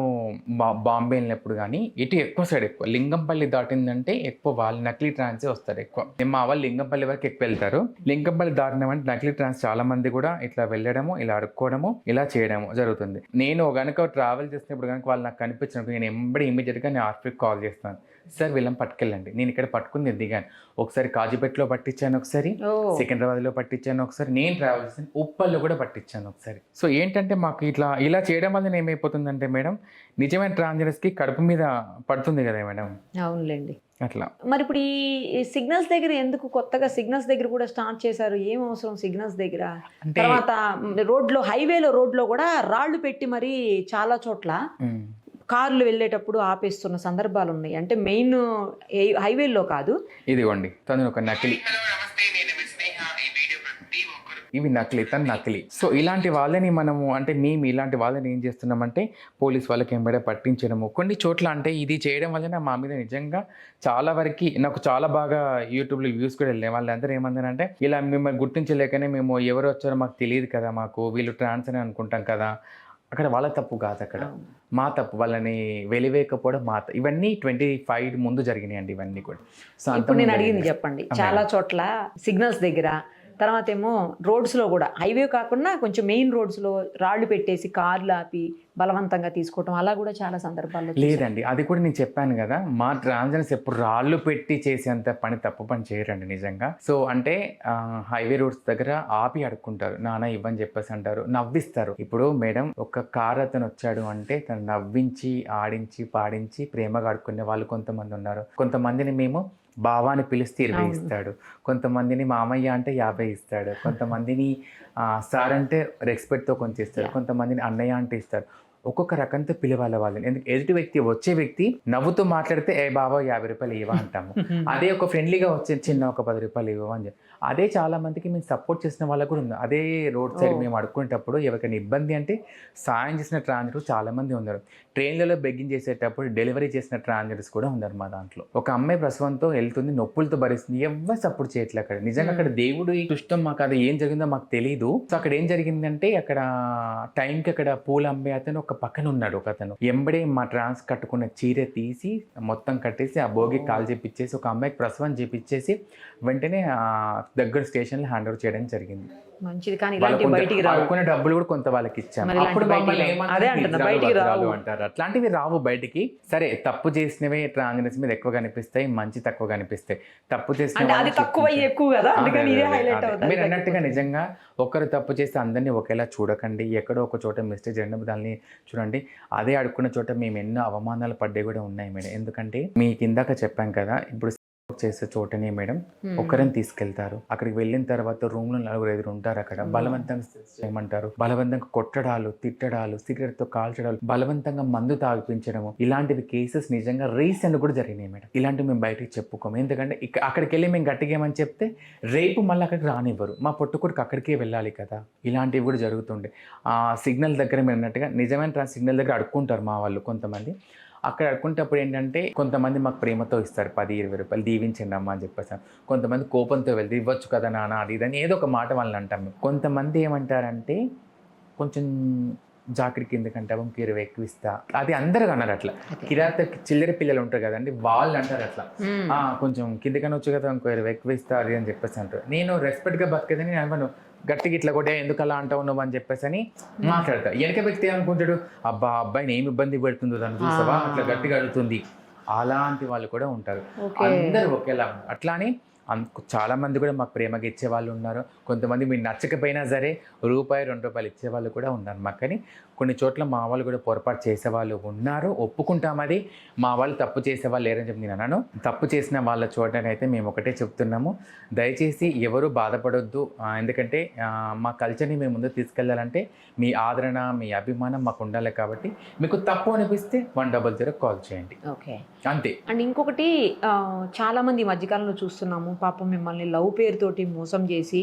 బాంబే వెళ్ళినప్పుడు కానీ ఇటు ఎక్కువ సైడ్ ఎక్కువ లింగంపల్లి దాటిందంటే ఎక్కువ వాళ్ళు నకిలీ ట్రాన్సే వస్తారు ఎక్కువ. మా వాళ్ళు లింగంపల్లి వరకు ఎక్కువ వెళ్తారు. లింగంపల్లి దాటినామంటే నకిలీ ట్రాన్స్ చాలా మంది కూడా ఇట్లా వెళ్ళడము, ఇలా అడుక్కోవడము, ఇలా చేయడము జరుగుతుంది. నేను కనుక ట్రావెల్ చేసినప్పుడు కనుక వాళ్ళు నాకు కనిపించినప్పుడు నేను ఇమ్మీడియట్గా నేను ఆర్ఫీకి కాల్ చేస్తాను, సార్ వీళ్ళని పట్టుకెళ్ళండి. నేను ఇక్కడ పట్టుకుని దిగాను, ఒకసారి కాజీపేటలో పట్టించాను, ఒకసారి సికింద్రాబాద్లో పట్టించాను, ఒకసారి నేను ట్రావెల్ చేశాను ఉప్పల్లో కూడా పట్టించాను ఒకసారి. సో ఏంటంటే మాకు ఇలా చేయడం వల్ల ఏమైపోతుందంటే మేడం, నిజమైన ట్రాన్స్జెండర్స్కి కడుపు మీద పడుతుంది కదా మేడం. అవునులేండి. అట్లా మరి ఇప్పుడు ఈ సిగ్నల్స్ దగ్గర ఎందుకు కొత్తగా సిగ్నల్స్ దగ్గర కూడా స్టార్ట్ చేశారు? ఏం అవసరం సిగ్నల్స్ దగ్గర? తర్వాత రోడ్లో కూడా రాళ్ళు పెట్టి మరి చాలా చోట్ల కార్లు వెళ్ళేటప్పుడు ఆపేస్తున్న సందర్భాలు ఉన్నాయి. అంటే మెయిన్ హైవేలో కాదు, ఇదిగోండి తను ఒక నకిలీ, ఇవి నకిలీ, తను నకిలీ. సో ఇలాంటి వాళ్ళని మనము మేము ఇలాంటి వాళ్ళని ఏం చేస్తున్నామంటే పోలీస్ వాళ్ళకి ఎంబడే పట్టించడము. కొన్ని చోట్ల అంటే ఇది చేయడం వల్ల మా మీద నిజంగా చాలా వరకు నాకు చాలా బాగా యూట్యూబ్లో వ్యూస్ కూడా వెళ్ళాయి. వాళ్ళందరూ ఏమందరంటే, ఇలా మిమ్మల్ని గుర్తించలేకనే మేము ఎవరు వచ్చారో మాకు తెలియదు కదా, మాకు వీళ్ళు ట్రాన్స్ అని అనుకుంటాం కదా. అక్కడ వాళ్ళ తప్పు కాదు, అక్కడ మా తప్పు, వాళ్ళని వెలివేయకపోవడం మా తప్పు. ఇవన్నీ 25 ముందు జరిగినాయండి ఇవన్నీ కూడా. సో ఇప్పుడు నేను అడిగింది చెప్పండి, చాలా చోట్ల సిగ్నల్స్ దగ్గర, తర్వాత ఏమో రోడ్స్లో కూడా, హైవే కాకుండా కొంచెం మెయిన్ రోడ్స్లో రాళ్ళు పెట్టేసి కార్లు ఆపి బలవంతంగా తీసుకోవటం, అలా కూడా చాలా సందర్భాల్లో. లేదండి, అది కూడా నేను చెప్పాను కదా, మా ట్రాన్స్జెండర్స్ ఎప్పుడు రాళ్ళు పెట్టి చేసేంత తప్పు పని చేయరండి నిజంగా. సో అంటే హైవే రోడ్స్ దగ్గర ఆపి అడుక్కుంటారు, నాన్న ఇవ్వని చెప్పేసి అంటారు, నవ్విస్తారు. ఇప్పుడు మేడం ఒక కార్ అతను వచ్చాడు అంటే తను నవ్వించి ఆడించి పాడించి ప్రేమగా ఆడుకునే వాళ్ళు కొంతమంది ఉన్నారు. కొంతమందిని మేము బావాని పిలిస్తే 20 ఇస్తాడు, కొంతమందిని మామయ్య అంటే 50 ఇస్తాడు, కొంతమందిని సార్ అంటే రెస్పెక్ట్తో కొంచెం ఇస్తాడు, కొంతమందిని అన్నయ్య అంటే ఇస్తారు. ఒక్కొక్క రకంతో పిలవాలి వాళ్ళని. ఎందుకు ఎదుటి వచ్చే వ్యక్తి నవ్వుతూ మాట్లాడితే ఏ బాబా 50 రూపాయలు ఇవ్వ అంటాము. అదే ఒక ఫ్రెండ్లీగా వచ్చే చిన్న ఒక 10 రూపాయలు ఇవ్వ అని చెప్పి, అదే చాలా మందికి మేము సపోర్ట్ చేసిన వాళ్ళకు కూడా ఉంది. అదే రోడ్ సైడ్ మేము అడుక్కునేటప్పుడు ఎవరికైనా ఇబ్బంది అంటే సాయం చేసిన ట్రాన్స్జెండర్స్ చాలా మంది ఉన్నారు. ట్రైన్లలో బెగ్గింగ్ చేసేటప్పుడు డెలివరీ చేసిన ట్రాన్స్జెండర్స్ కూడా ఉన్నారు మా దాంట్లో. ఒక అమ్మాయి ప్రసవంతో వెళ్తుంది, నొప్పులతో భరిస్తుంది, ఎవరు సపోర్ట్ చేయట్లేదు అక్కడ. నిజంగా అక్కడ దేవుడు ఇష్టం, మాకు అది ఏం జరిగిందో మాకు తెలియదు. సో అక్కడ ఏం జరిగిందంటే, అక్కడ టైంకి అక్కడ పూలు అమ్మే అతను ఒక పక్కన ఉన్నాడు, ఒక అతను ఎంబడే మా ట్రాన్స్ కట్టుకున్న చీర తీసి మొత్తం కట్టేసి ఆ భోగి కాల్ చేపిచ్చేసి ఒక అమ్మాయికి ప్రసవం చేపిచ్చేసి వెంటనే దగ్గర స్టేషన్లో హ్యాండ్ ఓవర్ చేయడం జరిగింది. మంచిది. కానీ ఇలాంటి బయటికి రావుకునే డబ్బులు కూడా కొంత వాళ్ళకి ఇచ్చాము. అప్పుడు అంటారు అట్లాంటివి రావు బయటికి. సరే, తప్పు చేసినవే ట్రాన్స్జెండర్స్ మీద ఎక్కువ కనిపిస్తాయి, మంచి తక్కువ కనిపిస్తాయి. తప్పు చేసిన మీరు అన్నట్టుగా నిజంగా ఒకరు తప్పు చేస్తే అందరినీ ఒకేలా చూడకండి. ఎక్కడో ఒక చోట మిస్టేక్ చేయడం దాన్ని చూడండి. అదే అడుక్కున్న చోట మేము ఎన్నో అవమానాలు పడ్డే కూడా ఉన్నాయి మేడం. ఎందుకంటే మీకు ఇందాక చెప్పాం కదా, ఇప్పుడు చేసే చోటనే మేడం ఒకరిని తీసుకెళ్తారు. అక్కడికి వెళ్ళిన తర్వాత రూమ్ లో 4-5 ఉంటారు. అక్కడ బలవంతంగా చేయమంటారు, బలవంతంగా కొట్టడాలు, తిట్టడాలు, సిగరెట్ తో కాల్చడాలు, బలవంతంగా మందు తాగిపించడము, ఇలాంటివి కేసెస్ నిజంగా రీసెంట్ కూడా జరిగినాయి మేడం. ఇలాంటివి మేము బయటకు చెప్పుకోము. ఎందుకంటే అక్కడికి వెళ్ళి మేము గట్టిగేమని చెప్తే రేపు మళ్ళీ అక్కడికి రానివ్వరు. మా పొట్టుకొడుకు అక్కడికే వెళ్ళాలి కదా. ఇలాంటివి కూడా జరుగుతుండే. ఆ సిగ్నల్ దగ్గర మీరు అన్నట్టుగా నిజమైన సిగ్నల్ దగ్గర అడుక్కుంటారు మా వాళ్ళు కొంతమంది. అక్కడ అడుకుంటప్పుడు ఏంటంటే కొంతమంది మాకు ప్రేమతో ఇస్తారు 10-20 రూపాయలు, దీవించండి అమ్మ అని చెప్పేసాను. కొంతమంది కోపంతో వెళ్తే ఇవ్వచ్చు కదా నాన్న అది ఇదని ఏదో ఒక మాట వాళ్ళని అంటాం. కొంతమంది ఏమంటారంటే కొంచెం జాకెట్ కిందకి అంటే ఇంక 20 ఎక్కువ ఇస్తా, అది అందరూ అన్నారు అట్లా. కిరాత చిల్లర పిల్లలు ఉంటారు కదండి, వాళ్ళు అంటారు అట్లా, కొంచెం కిందకని వచ్చు కదా ఇంకో 20 ఎక్కువ ఇస్తా అది అని చెప్పేసి అంటారు. నేను రెస్పెక్ట్గా బతికేదని నేను అవ్వను, గట్టిగా ఇట్లా కూడా ఎందుకు అలా అంటావు నువ్వు అని చెప్పేసి అని మాట్లాడతా. వెనక వ్యక్తి ఏమనుకుంటాడు, అబ్బాయిని ఏమి ఇబ్బంది పెడుతుందో దాన్ని చూసావా అట్లా గట్టిగా అడుగుతుంది, అలాంటి వాళ్ళు కూడా ఉంటారు. అందరూ ఒకేలా అట్లానే చాలా మంది కూడా మాకు ప్రేమగా ఇచ్చే వాళ్ళు ఉన్నారు. కొంతమంది మీరు నచ్చకపోయినా సరే ₹1, ₹2 ఇచ్చే వాళ్ళు కూడా ఉన్నారు మాకు. కానీ కొన్ని చోట్ల మా వాళ్ళు కూడా పొరపాటు చేసేవాళ్ళు ఉన్నారు, ఒప్పుకుంటాం. అది మా వాళ్ళు తప్పు చేసేవాళ్ళు లేరని చెప్పి నేను అన్నాను. తప్పు చేసిన వాళ్ళ చోటనైతే మేము ఒకటే చెప్తున్నాము, దయచేసి ఎవరు బాధపడొద్దు. ఎందుకంటే మా కల్చర్ని మేము ముందు తీసుకెళ్ళాలంటే మీ ఆదరణ, మీ అభిమానం మాకు ఉండాలి. కాబట్టి మీకు తప్పు అనిపిస్తే 100 కాల్ చేయండి, ఓకే అంతే. అండ్ ఇంకొకటి చాలామంది ఈ మధ్యకాలంలో చూస్తున్నాము, పాపం మిమ్మల్ని లవ్ పేరుతోటి మోసం చేసి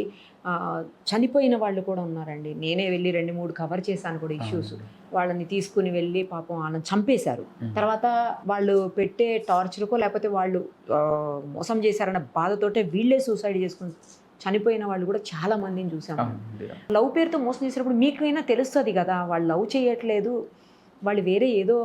చనిపోయిన వాళ్ళు కూడా ఉన్నారండి. నేనే వెళ్ళి 2-3 కవర్ చేశాను కూడా ఇష్యూస్. వాళ్ళని తీసుకుని వెళ్ళి పాపం వాళ్ళని చంపేశారు. తర్వాత వాళ్ళు పెట్టే టార్చర్కో లేకపోతే వాళ్ళు మోసం చేశారన్న బాధతోటే వీళ్ళే సూసైడ్ చేసుకుని చనిపోయిన వాళ్ళు కూడా చాలా మందిని చూసాము. లవ్ పేరుతో మోసం చేసినప్పుడు మీకైనా తెలుస్తుంది కదా, వాళ్ళు లవ్ చేయట్లేదు, వాళ్ళు వేరే ఏదో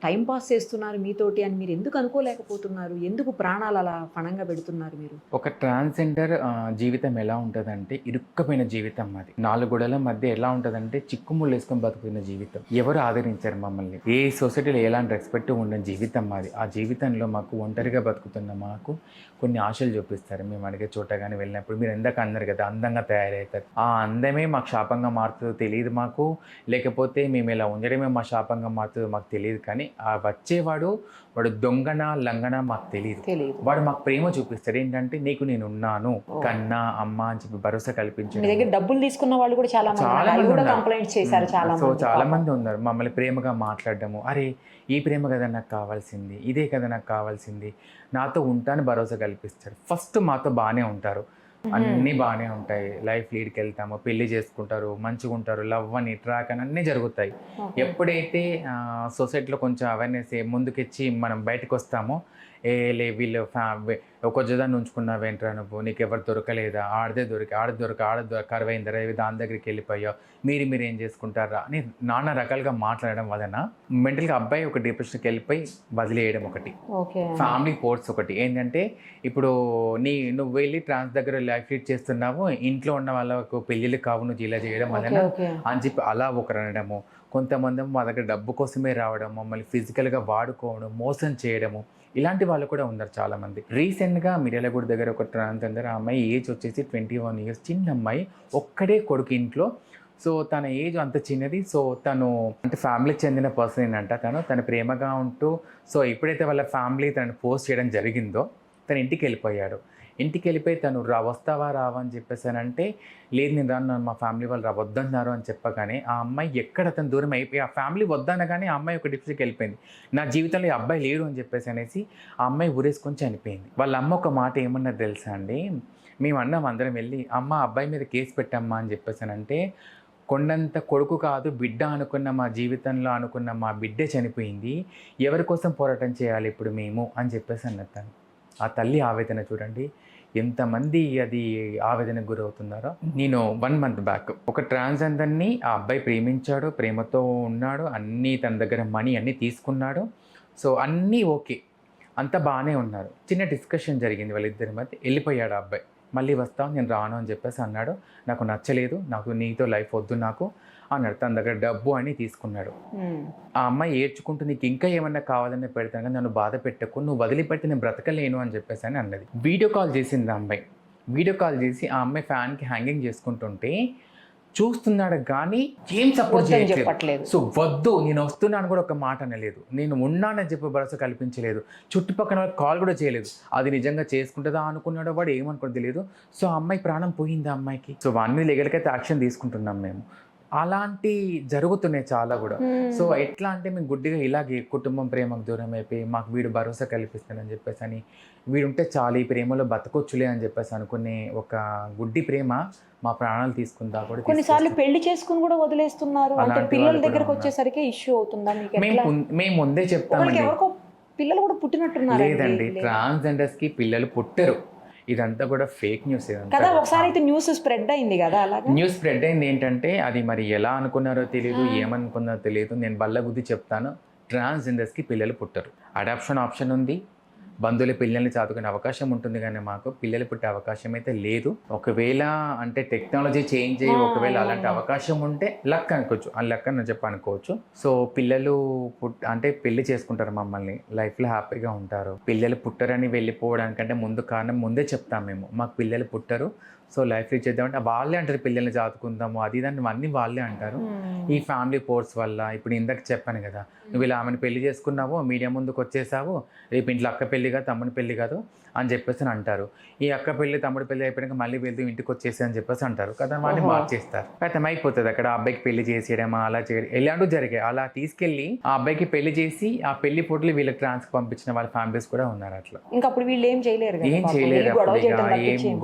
టైం పాస్ చేస్తున్నారు మీతోటి అని మీరు ఎందుకు అనుకోలేకపోతున్నారు? ఎందుకు ప్రాణాలు అలా పణంగా పెడుతున్నారు మీరు? ఒక ట్రాన్స్జెండర్ జీవితం ఎలా ఉంటుందంటే ఇరుక్కపోయిన జీవితం. అది 4 గోడల మధ్య ఎలా ఉంటుందంటే చిక్కుముళ్ళు వేసుకొని బతుకుతున్న జీవితం. ఎవరు ఆదరించారు మమ్మల్ని, ఏ సొసైటీలో ఎలాంటి రెస్పెక్ట్ ఉండని జీవితం మాది. ఆ జీవితంలో మాకు ఒంటరిగా బతుకుతున్న మాకు కొన్ని ఆశలు చూపిస్తారు. మేము అడిగే చోట కానీ వెళ్ళినప్పుడు మీరు ఎందాక అన్నారు కదా అందంగా తయారవుతారు, ఆ అందమే మాకు శాపంగా మారుతుందో తెలియదు మాకు, లేకపోతే మేము ఇలా ఉండడమే మా శాపంగా మారుతుందో మాకు తెలియదు. కానీ ఆ వచ్చేవాడు వాడు దొంగన లంగన మాకు తెలియదు. వాడు మాకు ప్రేమ చూపిస్తాడు. ఏంటంటే నీకు నేను ఉన్నాను కన్నా అమ్మ అని చెప్పి భరోసా కల్పించాడు. మీ దగ్గర డబ్బులు తీసుకున్న వాళ్ళు కూడా చాలా కంప్లైంట్స్ చేశారు. చాలా మంది ఉన్నారు మమ్మల్ని ప్రేమగా మాట్లాడడము, అరే ఈ ప్రేమ కదా నాకు కావాల్సింది, ఇదే కదా నాకు కావాల్సింది, నాతో ఉంటాను భరోసా కల్పిస్తాడు. ఫస్ట్ మాతో బాగానే ఉంటారు, అన్నీ బాగానే ఉంటాయి, లైఫ్ లీడ్కి వెళ్తాము, పెళ్లి చేసుకుంటారు, మంచిగా ఉంటారు, లవ్ అని ట్రాక్ అని అన్నీ జరుగుతాయి. ఎప్పుడైతే సొసైటీలో కొంచెం అవేర్నెస్ ముందుకిచ్చి మనం బయటకు వస్తామో, వీళ్ళు ఒక జదాన్ని ఉంచుకున్నావేంట్రా నువ్వు, నీకు ఎవరు దొరకలేదా, ఆడది కరువైందరా, దాని దగ్గరికి వెళ్ళిపోయావు, మీరు ఏం చేసుకుంటారా అని నానా రకాలుగా మాట్లాడడం వలన మెంటల్గా అబ్బాయి ఒక డిప్రెషన్కి వెళ్ళిపోయి వదిలేయడం ఒకటి, ఫ్యామిలీ పోర్ట్స్ ఒకటి. ఏంటంటే ఇప్పుడు నువ్వు వెళ్ళి ట్రాన్స్ దగ్గర లైఫ్ లీడ్ చేస్తున్నావు, ఇంట్లో ఉన్న వాళ్ళకు పెళ్ళిళ్ళు కావు, నువ్వు ఇలా చేయడం వలన అని చెప్పి అలా ఒకరు అనడము. కొంతమంది మా దగ్గర డబ్బు కోసమే రావడం, మమ్మల్ని ఫిజికల్గా వాడుకోవడం, మోసం చేయడము, ఇలాంటి వాళ్ళు కూడా ఉన్నారు చాలామంది. రీసెంట్గా మిర్యాలగూడ దగ్గర ఒక ట్రాన్స్జెండర్ అమ్మాయి ఏజ్ వచ్చేసి 21 ఇయర్స్, చిన్న అమ్మాయి, ఒక్కడే కొడుకు ఇంట్లో. సో తన ఏజ్ అంత చిన్నది. సో తను అంటే ఫ్యామిలీకి చెందిన పర్సన్ ఏంటంట, తను ప్రేమగా ఉంటూ, సో ఎప్పుడైతే వాళ్ళ ఫ్యామిలీ తనని పోస్ట్ చేయడం జరిగిందో తను ఇంటికి వెళ్ళిపోయాడు. ఇంటికి వెళ్ళిపోయి తను వస్తావా రావా అని చెప్పేసానంటే, లేదు నేను రాను, మా ఫ్యామిలీ వాళ్ళు వద్దన్నారు అని చెప్పగానే ఆ అమ్మాయి ఎక్కడ తను దూరం అయిపోయి, ఆ ఫ్యామిలీ వద్దనగానే ఆ అమ్మాయి ఒక డిప్రెషన్కి వెళ్ళిపోయింది. నా జీవితంలో ఈ అబ్బాయి లేడు అని చెప్పేసి అనేసి ఆ అమ్మాయి ఊరేసుకొని చనిపోయింది. వాళ్ళ అమ్మ ఒక మాట ఏమన్నది తెలుసా అండి, మేము అన్నాం అందరం వెళ్ళి, అమ్మ అబ్బాయి మీద కేసు పెట్టమ్మా అని చెప్పేసానంటే, కొండంత కొడుకు కాదు బిడ్డ అనుకున్న మా జీవితంలో అనుకున్న మా బిడ్డే చనిపోయింది, ఎవరి కోసం పోరాటం చేయాలి ఇప్పుడు మేము అని చెప్పేసి అన్నది. ఆ తల్లి ఆవేదన చూడండి, ఎంతమంది అది ఆవేదనకు గురవుతున్నారో. నేను 1 month బ్యాక్ ఒక ట్రాన్స్జెండర్ని ఆ అబ్బాయి ప్రేమించాడు, ప్రేమతో ఉన్నాడు, అన్నీ తన దగ్గర మనీ అన్నీ తీసుకున్నాడు. సో అన్నీ ఓకే, అంతా బాగానే ఉన్నారు. చిన్న డిస్కషన్ జరిగింది వాళ్ళిద్దరి మధ్య, వెళ్ళిపోయాడు ఆ అబ్బాయి. మళ్ళీ వస్తాను, నేను రాను అని చెప్పేసి అన్నాడు. నాకు నచ్చలేదు, నాకు నీతో లైఫ్ వద్దు నాకు అన్నాడు. తన దగ్గర డబ్బు అని తీసుకున్నాడు. ఆ అమ్మాయి ఏడ్చుకుంటూ, నీకు ఇంకా ఏమన్నా కావాలని పెడతాను కానీ నన్ను బాధ పెట్టకు, నువ్వు వదిలిపెట్టి నేను బ్రతకలేను అని చెప్పేసి అని అన్నది. వీడియో కాల్ చేసింది ఆ అమ్మాయి. వీడియో కాల్ చేసి ఆ అమ్మాయి ఫ్యాన్కి హ్యాంగింగ్ చేసుకుంటుంటే చూస్తున్నాడు కానీ ఏం సపోర్ట్ చేయట్లేదు. సో వద్దు నేను వస్తున్నాను కూడా ఒక మాట అనలేదు, నేను ఉన్నానని చెప్పి భరోసా కల్పించలేదు, చుట్టుపక్కల వాళ్ళకి కాల్ కూడా చేయలేదు. అది నిజంగా చేసుకుంటుందా అనుకున్నాడో వాడు ఏమనుకోవడం తెలియదు. సో ఆ అమ్మాయి ప్రాణం పోయింది ఆ అమ్మాయికి. సో వాడిని లీగల్కైతే యాక్షన్ తీసుకుంటున్నాం మేము. అలాంటి జరుగుతున్నాయి చాలా కూడా. సో ఎట్లా అంటే మేము గుడ్డిగా ఇలాగే కుటుంబం ప్రేమకు దూరం అయిపోయి, మాకు వీడు భరోసా కల్పిస్తానని చెప్పేసి అని, వీడుంటే చాలు ఈ ప్రేమలో బతకొచ్చులే అని చెప్పేసి అనుకునే ఒక గుడ్డి ప్రేమ మా ప్రాణాలు తీసుకుందా కూడా. కొన్నిసార్లు పెళ్లి చేసుకుని కూడా వదిలేస్తున్నారు. అంటే పిల్లల దగ్గరకు వచ్చేసరికి ఇష్యూ అవుతుందా మీకు? మేము ముందే చెప్తామండి, పిల్లలు కూడా పుట్టినట్టున్నారు. లేదండి, ట్రాన్స్జెండర్స్కి పిల్లలు పుట్టరు. ఇదంతా కూడా ఫేక్ న్యూస్. కదా, ఒకసారి అయితే న్యూస్ స్ప్రెడ్ అయింది కదా అలాగా. న్యూస్ స్ప్రెడ్ అయింది ఏంటంటే అది మరి ఎలా అనుకున్నారో తెలియదు, ఏమనుకున్నారో తెలియదు. నేను బల్లగుద్ది చెప్తాను, ట్రాన్స్జెండర్స్కి పిల్లలు పుట్టరు. అడాప్షన్ ఆప్షన్ ఉంది, బంధువుల పిల్లల్ని చదువుకునే అవకాశం ఉంటుంది, కానీ మాకు పిల్లలు పుట్టే అవకాశం అయితే లేదు. ఒకవేళ అంటే టెక్నాలజీ చేంజ్ అయ్యి ఒకవేళ అలాంటి అవకాశం ఉంటే లక్ అనుకోవచ్చు, ఆ లక్ అని చెప్పి అనుకోవచ్చు. సో పిల్లలు అంటే పెళ్లి చేసుకుంటారు మమ్మల్ని, లైఫ్లో హ్యాపీగా ఉంటారు. పిల్లలు పుట్టరని వెళ్ళిపోవడానికంటే ముందు కారణం ముందే చెప్తాం మేము, మాకు పిల్లలు పుట్టరు, సో లైఫ్ లీడ్ చేద్దామంటే వాళ్ళే అంటారు పిల్లల్ని చదువుకుందాము అది దాన్ని అన్నీ వాళ్ళే అంటారు. ఈ ఫ్యామిలీ ఫోర్స్ వల్ల ఇప్పుడు ఇందాక చెప్పాను కదా, నువ్వు ఇలా ఆమెను పెళ్లి చేసుకున్నావు, మీడియా ముందుకు వచ్చేసావు, రేపు ఇంట్లో అక్క పెళ్లి కాదు తమ్ముని పెళ్లి కాదు అని చెప్పేసి అంటారు. ఈ అక్క పెళ్లి తమ్ముడి పెళ్లి అయిపోయాక మళ్ళీ వెళ్తూ ఇంటికి వచ్చేసి అని చెప్పేసి అంటారు కదా, వాళ్ళని మార్చేస్తారు. అయితే అయిపోతుంది అక్కడ అబ్బాయికి పెళ్లి చేసేయడమా అలా చేయడం ఇలాంటివి జరిగాయి. అలా తీసుకెళ్లి ఆ అబ్బాయికి పెళ్లి చేసి ఆ పెళ్లి ఫోటోలు వీళ్ళకి ట్రాన్స్ పంపించిన వాళ్ళ ఫ్యామిలీస్ కూడా ఉన్నారు. అట్లా ఇంకా అప్పుడు వీళ్ళు ఏం చేయలేరు, ఏం చేయలేరు.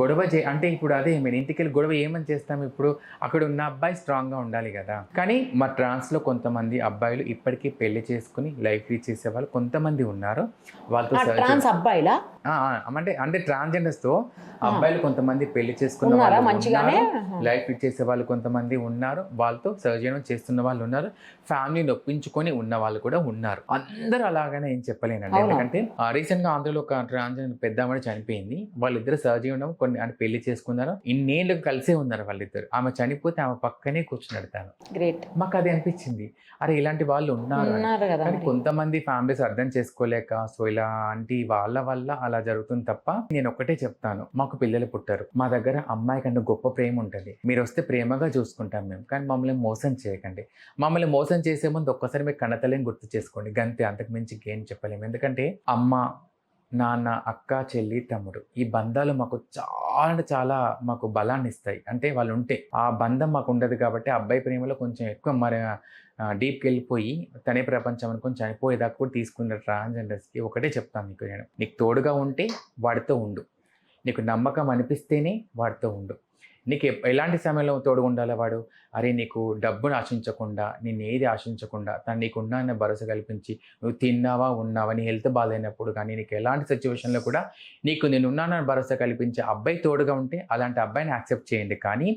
గొడవ అంటే ఇప్పుడు అదే మీరు ఇంటికి వెళ్ళి గొడవ ఏమని చేస్తాం, ఇప్పుడు అక్కడ ఉన్న అబ్బాయి స్ట్రాంగ్ గా ఉండాలి కదా. కానీ మా ట్రాన్స్ లో కొంతమంది అబ్బాయిలు ఇప్పటికీ పెళ్లి చేసుకుని లైఫ్ లీడ్ చేసే వాళ్ళు కొంతమంది ఉన్నారు. వాళ్ళతో అబ్బాయిలా అంటే ట్రాన్స్జెండర్స్ తో అబ్బాయిలు కొంతమంది పెళ్లి చేసుకున్న లైఫ్ లీడ్ చేసే వాళ్ళు కొంతమంది ఉన్నారు, వాళ్ళతో సర్జరీ చేస్తున్న వాళ్ళు ఉన్నారు, ఫ్యామిలీని ఒప్పించుకొని ఉన్న వాళ్ళు కూడా ఉన్నారు. అందరూ అలాగనే ఏం చెప్పలేనండి. ఎందుకంటే రీసెంట్ గా ఆంధ్రలో ఒక ట్రాన్స్జెండర్ పెద్ద ఆమె చనిపోయింది, వాళ్ళిద్దరు సర్జరీ ఉండడం కొన్ని అంటే పెళ్లి చేసుకున్నారు, ఇన్నేళ్ళు కలిసే ఉన్నారు వాళ్ళిద్దరు. ఆమె చనిపోతే ఆమె పక్కనే కూర్చున్నాడు తను. గ్రేట్. మాకు అది అనిపించింది, అరే ఇలాంటి వాళ్ళు ఉన్నారు. కానీ కొంతమంది ఫ్యామిలీస్ అర్థం చేసుకోలేక సో ఇలాంటి వాళ్ళ వల్ల అలా జరుగుతుంది తప్ప నేను ఒక్కటే చెప్తాను, మాకు పిల్లలు పుట్టారు, మా దగ్గర అమ్మాయి కంటే గొప్ప ప్రేమ ఉంటుంది, మీరు వస్తే ప్రేమగా చూసుకుంటాం మేము, కానీ మమ్మల్ని మోసం చేయకండి. మమ్మల్ని మోసం చేసే ముందు ఒక్కసారి మీరు కన్నతల్లిని గుర్తు చేసుకోండి, గంతే, అంతకు మించి ఏం చెప్పలేము. ఎందుకంటే అమ్మ నాన్న అక్క చెల్లి తమ్ముడు ఈ బంధాలు మాకు చాలా మాకు బలాన్ని ఇస్తాయి. అంటే వాళ్ళు ఉంటే ఆ బంధం మాకు ఉండదు కాబట్టి అబ్బాయి ప్రేమలో కొంచెం ఎక్కువ మరి డీప్కి వెళ్ళిపోయి తనే ప్రపంచం అనుకొని చనిపోయేదాకా కూడా తీసుకున్న ట్రాన్స్జెండర్స్కి ఒకటే చెప్తాను మీకు నేను, నీకు తోడుగా ఉంటే వాడితో ఉండు, నీకు నమ్మకం అనిపిస్తేనే వాడితో ఉండు. నీకు ఎలాంటి సమయంలో తోడుగా ఉండాలి వాడు, అరే నీకు డబ్బును ఆశించకుండా నిన్ను ఏది ఆశించకుండా తను నీకు ఉన్నాయన్న భరోసా కల్పించి నువ్వు తిన్నావా ఉన్నావా నీ హెల్త్ బాగాలేనప్పుడు కానీ నీకు ఎలాంటి సిచ్యువేషన్లో కూడా నీకు నేను ఉన్నానని భరోసా కల్పించే అబ్బాయి తోడుగా ఉంటే అలాంటి అబ్బాయిని యాక్సెప్ట్ చేయండి. కానీ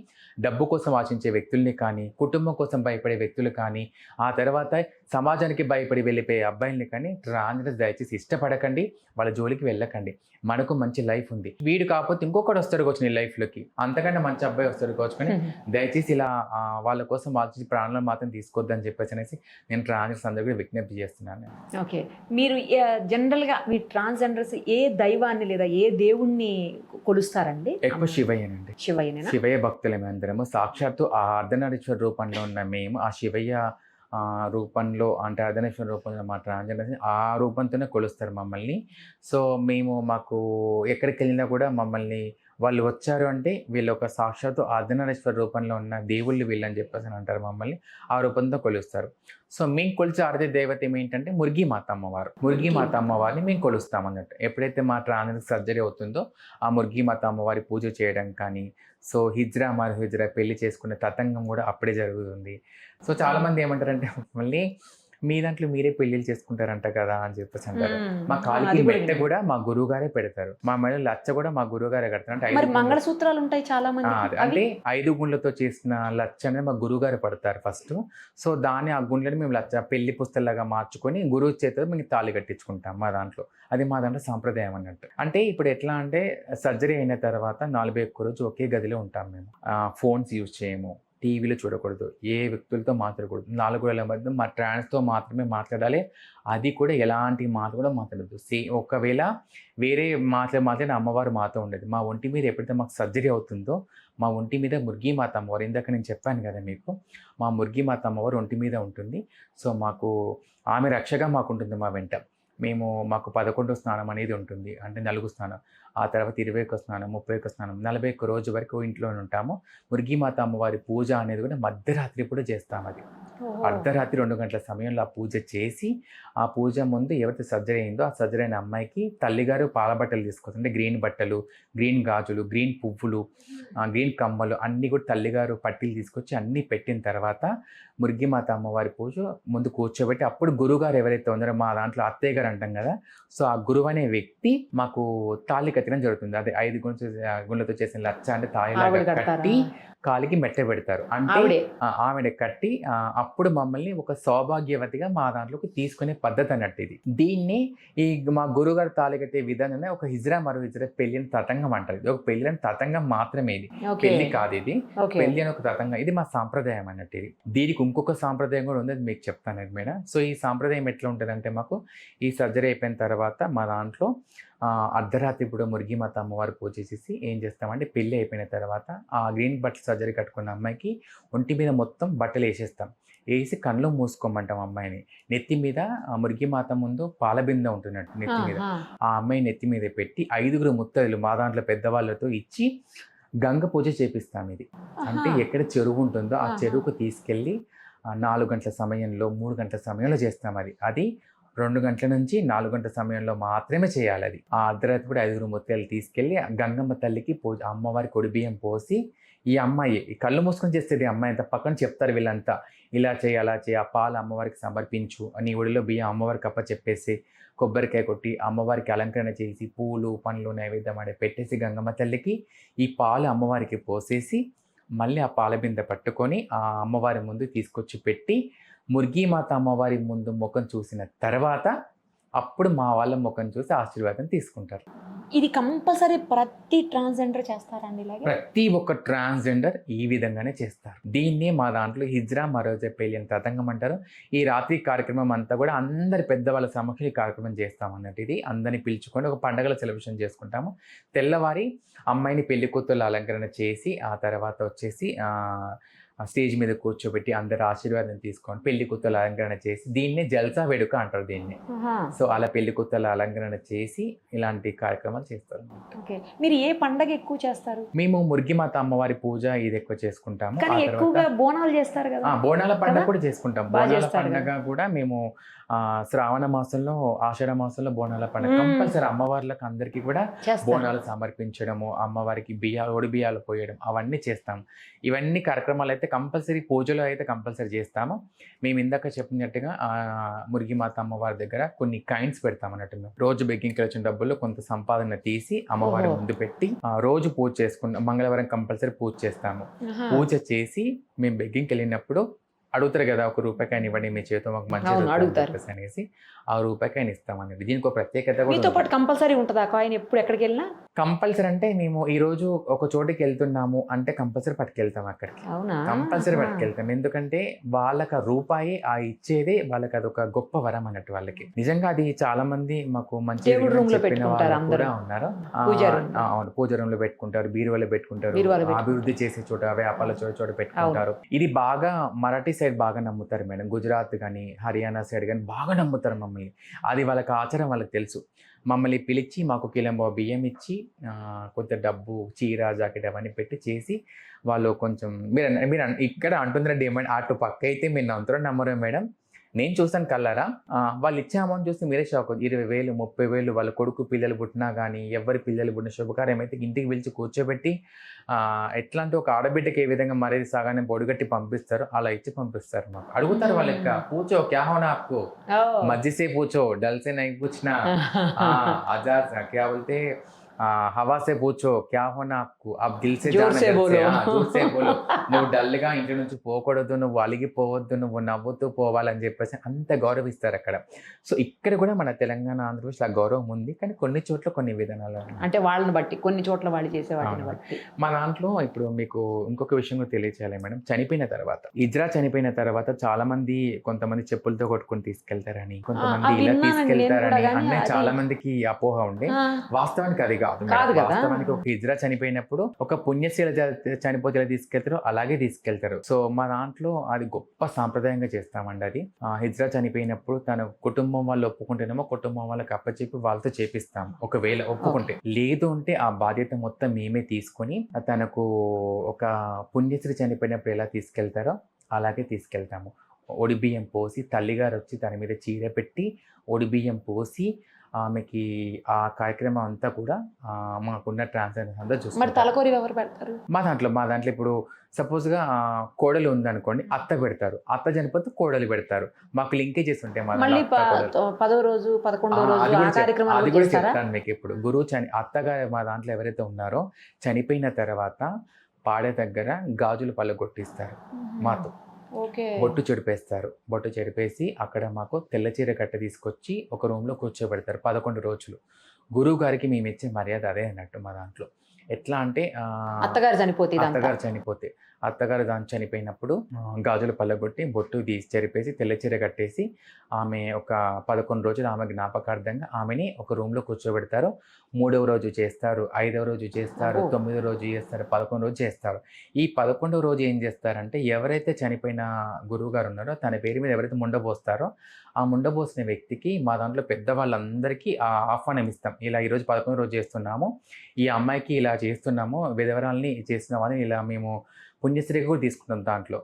డబ్బు కోసం ఆశించే వ్యక్తుల్ని కానీ కుటుంబం కోసం భయపడే వ్యక్తులు కానీ ఆ తర్వాత సమాజానికి భయపడి వెళ్ళిపోయే అబ్బాయిల్ని కానీ ట్రాన్స్జెండర్స్ దయచేసి ఇష్టపడకండి, వాళ్ళ జోలికి వెళ్ళకండి. మనకు మంచి లైఫ్ ఉంది, వీడు కాకపోతే ఇంకొకటి వస్తారు కావచ్చు నీ లైఫ్లోకి, అంతకంటే మంచి అబ్బాయి వస్తారు కావచ్చు, కానీ దయచేసి ఇలా వాళ్ళ కోసం ఆలోచించి ప్రాణాలను మాత్రం తీసుకోవద్దని చెప్పేసి అనేసి నేను ట్రాన్స్జెండర్స్ అందరూ కూడా విజ్ఞప్తి చేస్తున్నాను. ఓకే, మీరు జనరల్గా మీ ట్రాన్స్జెండర్స్ ఏ దైవాన్ని లేదా ఏ దేవుణ్ణి కొలుస్తారండి? ఎక్కువ శివయ్యనండి. శివయ్య భక్తులమే అందరము. సాక్షాత్తు ఆ అర్ధనారీశ్వర రూపంలో ఉన్న మేము ఆ శివయ్య రూపంలో అంటే అర్ధనారీశ్వర రూపంలో మా ట్రాన్స్జెండర్స్ ఆ రూపంతోనే కొలుస్తారు మమ్మల్ని. సో మేము మాకు ఎక్కడికి వెళ్ళినా కూడా మమ్మల్ని వాళ్ళు వచ్చారు అంటే వీళ్ళు ఒక సాక్షాత్తు అర్ధనారీశ్వర రూపంలో ఉన్న దేవుళ్ళు వీళ్ళని చెప్పేసి అంటారు, మమ్మల్ని ఆ రూపంతో కొలుస్తారు. సో మేము కొలిచే ఆరాధ్య దేవత ఏంటంటే మురిగి మాత అమ్మవారు. మురిగి మాత అమ్మవారిని మేము కొలుస్తాం అన్నట్టు. ఎప్పుడైతే మా ట్రాన్స్ సర్జరీ అవుతుందో ఆ మురిగి మాత అమ్మవారి పూజ చేయడం కానీ, సో హిజ్రా మరి హిజ్రా పెళ్లి చేసుకునే తతంగం కూడా అప్పుడే జరుగుతుంది. సో చాలా మంది ఏమంటారంటే మళ్ళీ మీ దాంట్లో మీరే పెళ్లిళ్ళు చేసుకుంటారంట కదా అని చెప్పేసి అంటారు. మా కాలికి మెట్ట కూడా మా గురువు గారే పెడతారు, మా మెడ లచ్చ కూడా మా గురువు గారే కడతారు. అంటే మంగళసూత్రాలు ఉంటాయి చాలా మంది, అంటే 5 గుండ్లతో చేసిన లచ్చ అనేది మా గురువు గారు పడతారు ఫస్ట్. సో దాన్ని ఆ గుండ్లని మేము లచ్చ పెళ్లి పుస్తలాగా మార్చుకొని గురువు చేత మేము తాళి కట్టించుకుంటాం మా దాంట్లో. అది మా దాంట్లో సాంప్రదాయం అన్నట్టు. అంటే ఇప్పుడు ఎట్లా అంటే సర్జరీ అయిన తర్వాత 41 రోజు ఒకే గదిలో ఉంటాం మేము. ఫోన్స్ యూజ్ చేయము, టీవీలో చూడకూడదు, ఏ వ్యక్తులతో మాట్లాడకూడదు, 4 గోడల మధ్య మా ట్రాన్స్తో మాత్రమే మాట్లాడాలి. అది కూడా ఎలాంటి మాట కూడా మాట్లాడద్దు. ఒకవేళ వేరే మాట్లాడిన అమ్మవారు మాతో ఉండేది. మా ఒంటి మీద ఎప్పుడైతే మాకు సర్జరీ అవుతుందో మా ఒంటి మీద మురిగి మాత అమ్మవారు, ఇందాక నేను చెప్పాను కదా మీకు, మా మురిగి మాత అమ్మవారు ఒంటి మీద ఉంటుంది. సో మాకు ఆమె రక్షగా మాకు ఉంటుంది మా వెంట. మాకు 11 స్నానం అనేది ఉంటుంది, అంటే 4 స్నానం, ఆ తర్వాత 21 స్నానం, 31 స్నానం, 41 రోజు వరకు ఇంట్లోనే ఉంటాము. మురిగిమాత అమ్మవారి పూజ అనేది కూడా మధ్యరాత్రి కూడా చేస్తాం. అది అర్ధరాత్రి 2 గంటల సమయంలో ఆ పూజ చేసి ఆ పూజ ముందు ఎవరైతే సర్జరీ అయిందో ఆ సర్జరీ అయిన అమ్మాయికి తల్లిగారు పాల బట్టలు తీసుకొస్తారు. అంటే గ్రీన్ బట్టలు, గ్రీన్ గాజులు, గ్రీన్ పువ్వులు, గ్రీన్ కమ్మలు అన్నీ కూడా తల్లిగారు పట్టీలు తీసుకొచ్చి అన్నీ పెట్టిన తర్వాత మురిగిమాత అమ్మవారి పూజ ముందు కూర్చోబెట్టి అప్పుడు గురువుగారు ఎవరైతే ఉన్నారో మా దాంట్లో అత్తయ్య గారు అంటాం కదా, సో ఆ గురువు అనే వ్యక్తి మాకు తాళి కట్టడం జరుగుతుంది. అదే 5 గుండ్లతో చేసిన లచ్చ అంటే తాళిలాగా కట్టి కాలికి మెట్ట పెడతారు. అంటే ఆవిడ కట్టి అప్పుడు మమ్మల్ని ఒక సౌభాగ్యవతిగా మా దాంట్లోకి తీసుకునే పద్ధతి అన్నట్టు ఇది. దీన్ని ఈ మా గురుగారు తాళి కట్టే విధానం ఒక హిజ్రా మరో హిజ్రా పెళ్లి అని తతంగం అంటారు. ఇది ఒక పెళ్లి అని తతంగం మాత్రమే, ఇది పెళ్లి కాదు. ఇది పెళ్లి అని ఒక తతంగం, ఇది మా సాంప్రదాయం అన్నట్టు. ఇది దీనికి ఇంకొక సాంప్రదాయం కూడా ఉంది, అది మీకు చెప్తాను మేడం. సో ఈ సాంప్రదాయం ఎట్లా ఉంటుందంటే, మాకు ఈ సర్జరీ అయిపోయిన తర్వాత మా దాంట్లో అర్ధరాత్రి ఇప్పుడు మురిగిమాత అమ్మవారు పూజ చేసేసి ఏం చేస్తామంటే, పెళ్ళి అయిపోయిన తర్వాత ఆ గ్రీన్ బట్టలు సర్జరీ కట్టుకున్న అమ్మాయికి ఒంటి మీద మొత్తం బట్టలు వేసేస్తాం. వేసి కళ్ళు మూసుకోమంటాం అమ్మాయిని. నెత్తి మీద మురిగిమాత ముందు పాలబింద ఉంటున్నట్టు నెత్తి మీద ఆ అమ్మాయి నెత్తి మీద పెట్టి 5 ముత్తైదులు మా దాంట్లో పెద్దవాళ్ళతో ఇచ్చి గంగ పూజ చేపిస్తాం. ఇది అంటే ఎక్కడ చెరువు ఉంటుందో ఆ చెరువుకు తీసుకెళ్ళి 4 గంటల సమయంలో 3 గంటల సమయంలో చేస్తాం. అది 2 గంటల నుంచి 4 గంటల సమయంలో మాత్రమే చేయాలి. అది ఆ అర్ధరాత్రి కూడా 5 ముత్తైదులు తీసుకెళ్ళి గంగమ్మ తల్లికి అమ్మవారి కొడి బియ్యం పోసి, ఈ అమ్మాయి కళ్ళు మూసుకొని చేస్తుంది. అమ్మాయి అంతా పక్కన చెప్తారు వీళ్ళంతా, ఇలా చేయి అలా చేయి, ఆ పాలు అమ్మవారికి సమర్పించు, నీ ఒడిలో బియ్యం అమ్మవారికి అప్ప చెప్పేసి కొబ్బరికాయ కొట్టి అమ్మవారికి అలంకరణ చేసి పూలు పండ్లు నైవేద్యం ఆడే పెట్టేసి గంగమ్మ తల్లికి ఈ పాలు అమ్మవారికి పోసేసి మళ్ళీ ఆ పాల బిందె పట్టుకొని ఆ అమ్మవారి ముందు తీసుకొచ్చి పెట్టి మురిగిమాత అమ్మవారి ముందు ముఖం చూసిన తర్వాత అప్పుడు మా వాళ్ళ ముఖం చూసి ఆశీర్వాదం తీసుకుంటారు. ఇది కంపల్సరీ ప్రతి ట్రాన్స్జెండర్ చేస్తారండి? ప్రతి ఒక్క ట్రాన్స్జెండర్ ఈ విధంగానే చేస్తారు. దీన్నే మా దాంట్లో హిజ్రా మరోజా పెళ్లి అని తతంగం అంటారు. ఈ రాత్రి కార్యక్రమం అంతా కూడా అందరి పెద్దవాళ్ళ సమక్షంలో ఈ కార్యక్రమం చేస్తాం అన్నట్టు. ఇది అందరినీ పిలుచుకొని ఒక పండుగల సెలబ్రేషన్ చేసుకుంటాము. తెల్లవారి అమ్మాయిని పెళ్లి కూతుర్ల అలంకరణ చేసి ఆ తర్వాత వచ్చేసి స్టేజ్ మీద కూర్చోబెట్టి అందరు ఆశీర్వాదం తీసుకొని పెళ్లి కూతుర్ల అలంకరణ చేసి, దీన్నే జల్సా వేడుక అంటారు దీన్ని. సో అలా పెళ్లి కూతుర్ల అలంకరణ చేసి ఇలాంటి కార్యక్రమాలు చేస్తారు. మీరు ఏ పండగ ఎక్కువ చేస్తారు? మేము మురిగిమాత అమ్మవారి పూజ ఇది ఎక్కువ చేసుకుంటాము. ఎక్కువగా బోనాలు చేస్తారు కదా? బోనాల పండుగ కూడా చేసుకుంటాం. బోనాల పండుగ కూడా మేము శ్రావణ మాసంలో ఆషాఢ మాసంలో బోనాల పండుగ కంపల్సరీ అమ్మవార్లకు అందరికీ కూడా బోనాలు సమర్పించడము, అమ్మవారికి ఒడి బియ్యాలు పోయడం అవన్నీ చేస్తాం. ఇవన్నీ కార్యక్రమాలు అయితే కంపల్సరీ పూజలో అయితే కంపల్సరీ చేస్తాము. మేము ఇందాక చెప్పినట్టుగా మురిగిమాత అమ్మవారి దగ్గర కొన్ని కాయిన్స్ పెడతాం అన్నట్టు. మేము రోజు బెగ్గింగ్కి వచ్చిన డబ్బుల్లో కొంత సంపాదన తీసి అమ్మవారి ముందు పెట్టి రోజు పూజ చేసుకుంటాం. మంగళవారం కంపల్సరీ పూజ చేస్తాము. పూజ చేసి మేము బెగ్గింగ్కి వెళ్ళినప్పుడు అడుగుతారు కదా, ఒక రూపాయికాయని ఇవ్వండి మీ చేతితో మాకు మంచి అడుగుతారు అనేసి ఆ రూపాయికాయని ఇస్తామనేది. దీనికి ఒక ప్రత్యేకత మీతో పాటు కంపల్సరీ ఉంటుంది ఆ కాయిన్ ఎప్పుడు ఎక్కడికి వెళ్ళినా? కంపల్సరీ అంటే మేము ఈ రోజు ఒక చోటికి వెళ్తున్నాము అంటే కంపల్సరీ పట్టుకెళ్తాం అక్కడికి. కంపల్సరీ పట్టుకెళ్తాం. ఎందుకంటే వాళ్ళకి ఆ రూపాయి ఆ ఇచ్చేదే వాళ్ళకి అదొక గొప్ప వరం అన్నట్టు. వాళ్ళకి నిజంగా అది చాలా మంది మాకు మంచి చెప్పిన వాళ్ళు కూడా ఉన్నారు. అవును, పూజ రూమ్ లో పెట్టుకుంటారు, బీరువాలో పెట్టుకుంటారు, అభివృద్ధి చేసే చోట వ్యాపారాల చోట పెట్టుకుంటారు. ఇది బాగా మరాఠీ సైడ్ బాగా నమ్ముతారు మేడం. గుజరాత్ కానీ హర్యానా సైడ్ కానీ బాగా నమ్ముతారు మమ్మల్ని. అది వాళ్ళకి ఆచారం, వాళ్ళకి తెలుసు. మమ్మల్ని పిలిచి మాకు కిలంబో బియ్యం ఇచ్చి కొంత డబ్బు, చీర, జాకెట్ అవన్నీ పెట్టి చేసి వాళ్ళు కొంచెం మీరు ఇక్కడ అంటుందండి ఏమంటే అటు పక్క అయితే మీరు నమ్ముతారో నమ్మరు మేడం. నేను చూసాను కల్లారా. వాళ్ళు ఇచ్చే అమౌంట్ చూస్తే మీరే షాక్. 20,000 30,000 వాళ్ళ కొడుకు పిల్లలు పుట్టినా కానీ, ఎవరి పిల్లలు పుట్టిన శుభకార్యం అయితే ఇంటికి పిలిచి కూర్చోబెట్టి ఎట్లా అంటే ఒక ఆడబిడ్డకి ఏ విధంగా మరేది సాగానే బొడిగట్టి పంపిస్తారు అలా ఇచ్చి పంపిస్తారు. మాకు అడుగుతారు వాళ్ళకి, పూచో క్యా హోనా ఆప్కో, మజ్జిసే పూచో, డల్సే నై పూछना, आजाद क्या बोलते हवा से पूछो क्या होना आपको, आप दिल से जोर से बोलो. నువ్వు డల్గా ఇంటి నుంచి పోకూడదు, నువ్వు అలిగిపోవద్దు, నువ్వు నవ్వుతూ పోవాలని చెప్పేసి అంత గౌరవిస్తారు అక్కడ. సో ఇక్కడ కూడా మన తెలంగాణ ఆంధ్రప్రదేశ్ ఆ గౌరవం ఉంది. కానీ కొన్ని చోట్ల కొన్ని విధానాలు అంటే వాళ్ళని బట్టి, కొన్ని చోట్ల వాళ్ళు చేసే వాటిని బట్టి. మా దాంట్లో ఇప్పుడు మీకు ఇంకొక విషయం కూడా తెలియచేయాలి మేడం. చనిపోయిన తర్వాత, హిజ్రా చనిపోయిన తర్వాత చాలా మంది, కొంతమంది చెప్పులతో కొట్టుకుని తీసుకెళ్తారని, కొంతమంది ఇలా తీసుకెళ్తారని అన్నీ చాలా మందికి అపోహ ఉండే. వాస్తవానికి అది కాదు. వాస్తవానికి ఒక హిజ్రా చనిపోయినప్పుడు ఒక పుణ్యశీల చనిపోతే ఎలా తీసుకెళ్తారో అలాగే తీసుకెళ్తారు. సో మా దాంట్లో అది గొప్ప సాంప్రదాయంగా చేస్తామండి. అది హిజ్రా చనిపోయినప్పుడు తన కుటుంబం వాళ్ళు ఒప్పుకుంటేనేమో కుటుంబం వాళ్ళకి అప్పచెప్పి వాళ్ళతో చేపిస్తాం. ఒకవేళ ఒప్పుకుంటే, లేదు అంటే ఆ బాధ్యత మొత్తం మేమే తీసుకొని తనకు ఒక పుణ్యశ్రీ చనిపోయినప్పుడు ఎలా తీసుకెళ్తారో అలాగే తీసుకెళ్తాము. ఒడి బియ్యం పోసి తల్లిగారు వచ్చి తన మీద చీర పెట్టి ఒడి బియ్యం పోసి ఆమెకి ఆ కార్యక్రమం అంతా కూడా మాకున్న ట్రాన్స్జెండర్స్ అంతా మరి చూసుకుంటారు. తలకోరి ఎవరు పెడతారు? మా దాంట్లో ఇప్పుడు సపోజ్గా కోడలు ఉందనుకోండి, అత్త పెడతారు. అత్త చనిపోతే కోడలు పెడతారు. మాకు లింకేజెస్ ఉంటాయి మా మళ్ళీ దాంట్లో అత్త, కోడలు. 10వ రోజు 11వ రోజు అది ఆ కూడా కార్యక్రమాలు అది కూడా కూడా చేస్తారా? చెప్తాను మీకు. ఇప్పుడు అత్తగారు మా దాంట్లో ఎవరైతే ఉన్నారో చనిపోయిన తర్వాత పాడే దగ్గర గాజులు పళ్ళగొట్టిస్తారు మాతో. ఓకే. బొట్టు చెడిపేస్తారు. బొట్టు చెడిపేసి అక్కడ మాకు తెల్ల చీర కట్ట తీసుకొచ్చి ఒక రూమ్లో కూర్చోబెడతారు 11 రోజులు. గురువు గారికి మేము ఇచ్చే మర్యాద అదే అన్నట్టు మా దాంట్లో. ఎట్లా అంటే అత్తగారు చనిపోతే అత్తగారు దాని చనిపోయినప్పుడు గాజులు పళ్ళగొట్టి బొట్టు తీసి చెరిపేసి తెల్ల చీర కట్టేసి ఆమె ఒక 11 రోజులు ఆమె జ్ఞాపకార్థంగా ఆమెని ఒక రూమ్లో కూర్చోబెడతారు. 3వ రోజు చేస్తారు, 5వ రోజు చేస్తారు, 9వ రోజు చేస్తారు, 11వ రోజు చేస్తారు. ఈ 11వ రోజు ఏం చేస్తారంటే ఎవరైతే చనిపోయిన గురువు గారు ఉన్నారో తన పేరు మీద ఎవరైతే ముండబోస్తారో ఆ ముండబోసిన వ్యక్తికి మా దాంట్లో పెద్దవాళ్ళందరికీ ఆహ్వానం ఇస్తాం. ఇలా ఈరోజు 11వ రోజు చేస్తున్నాము, ఈ అమ్మాయికి ఇలా చేస్తున్నాము, విధవరాల్ని చేస్తున్నాము అని ఇలా మేము పుణ్యశ్రీ కూడా తీసుకుంటాం. దాంట్లో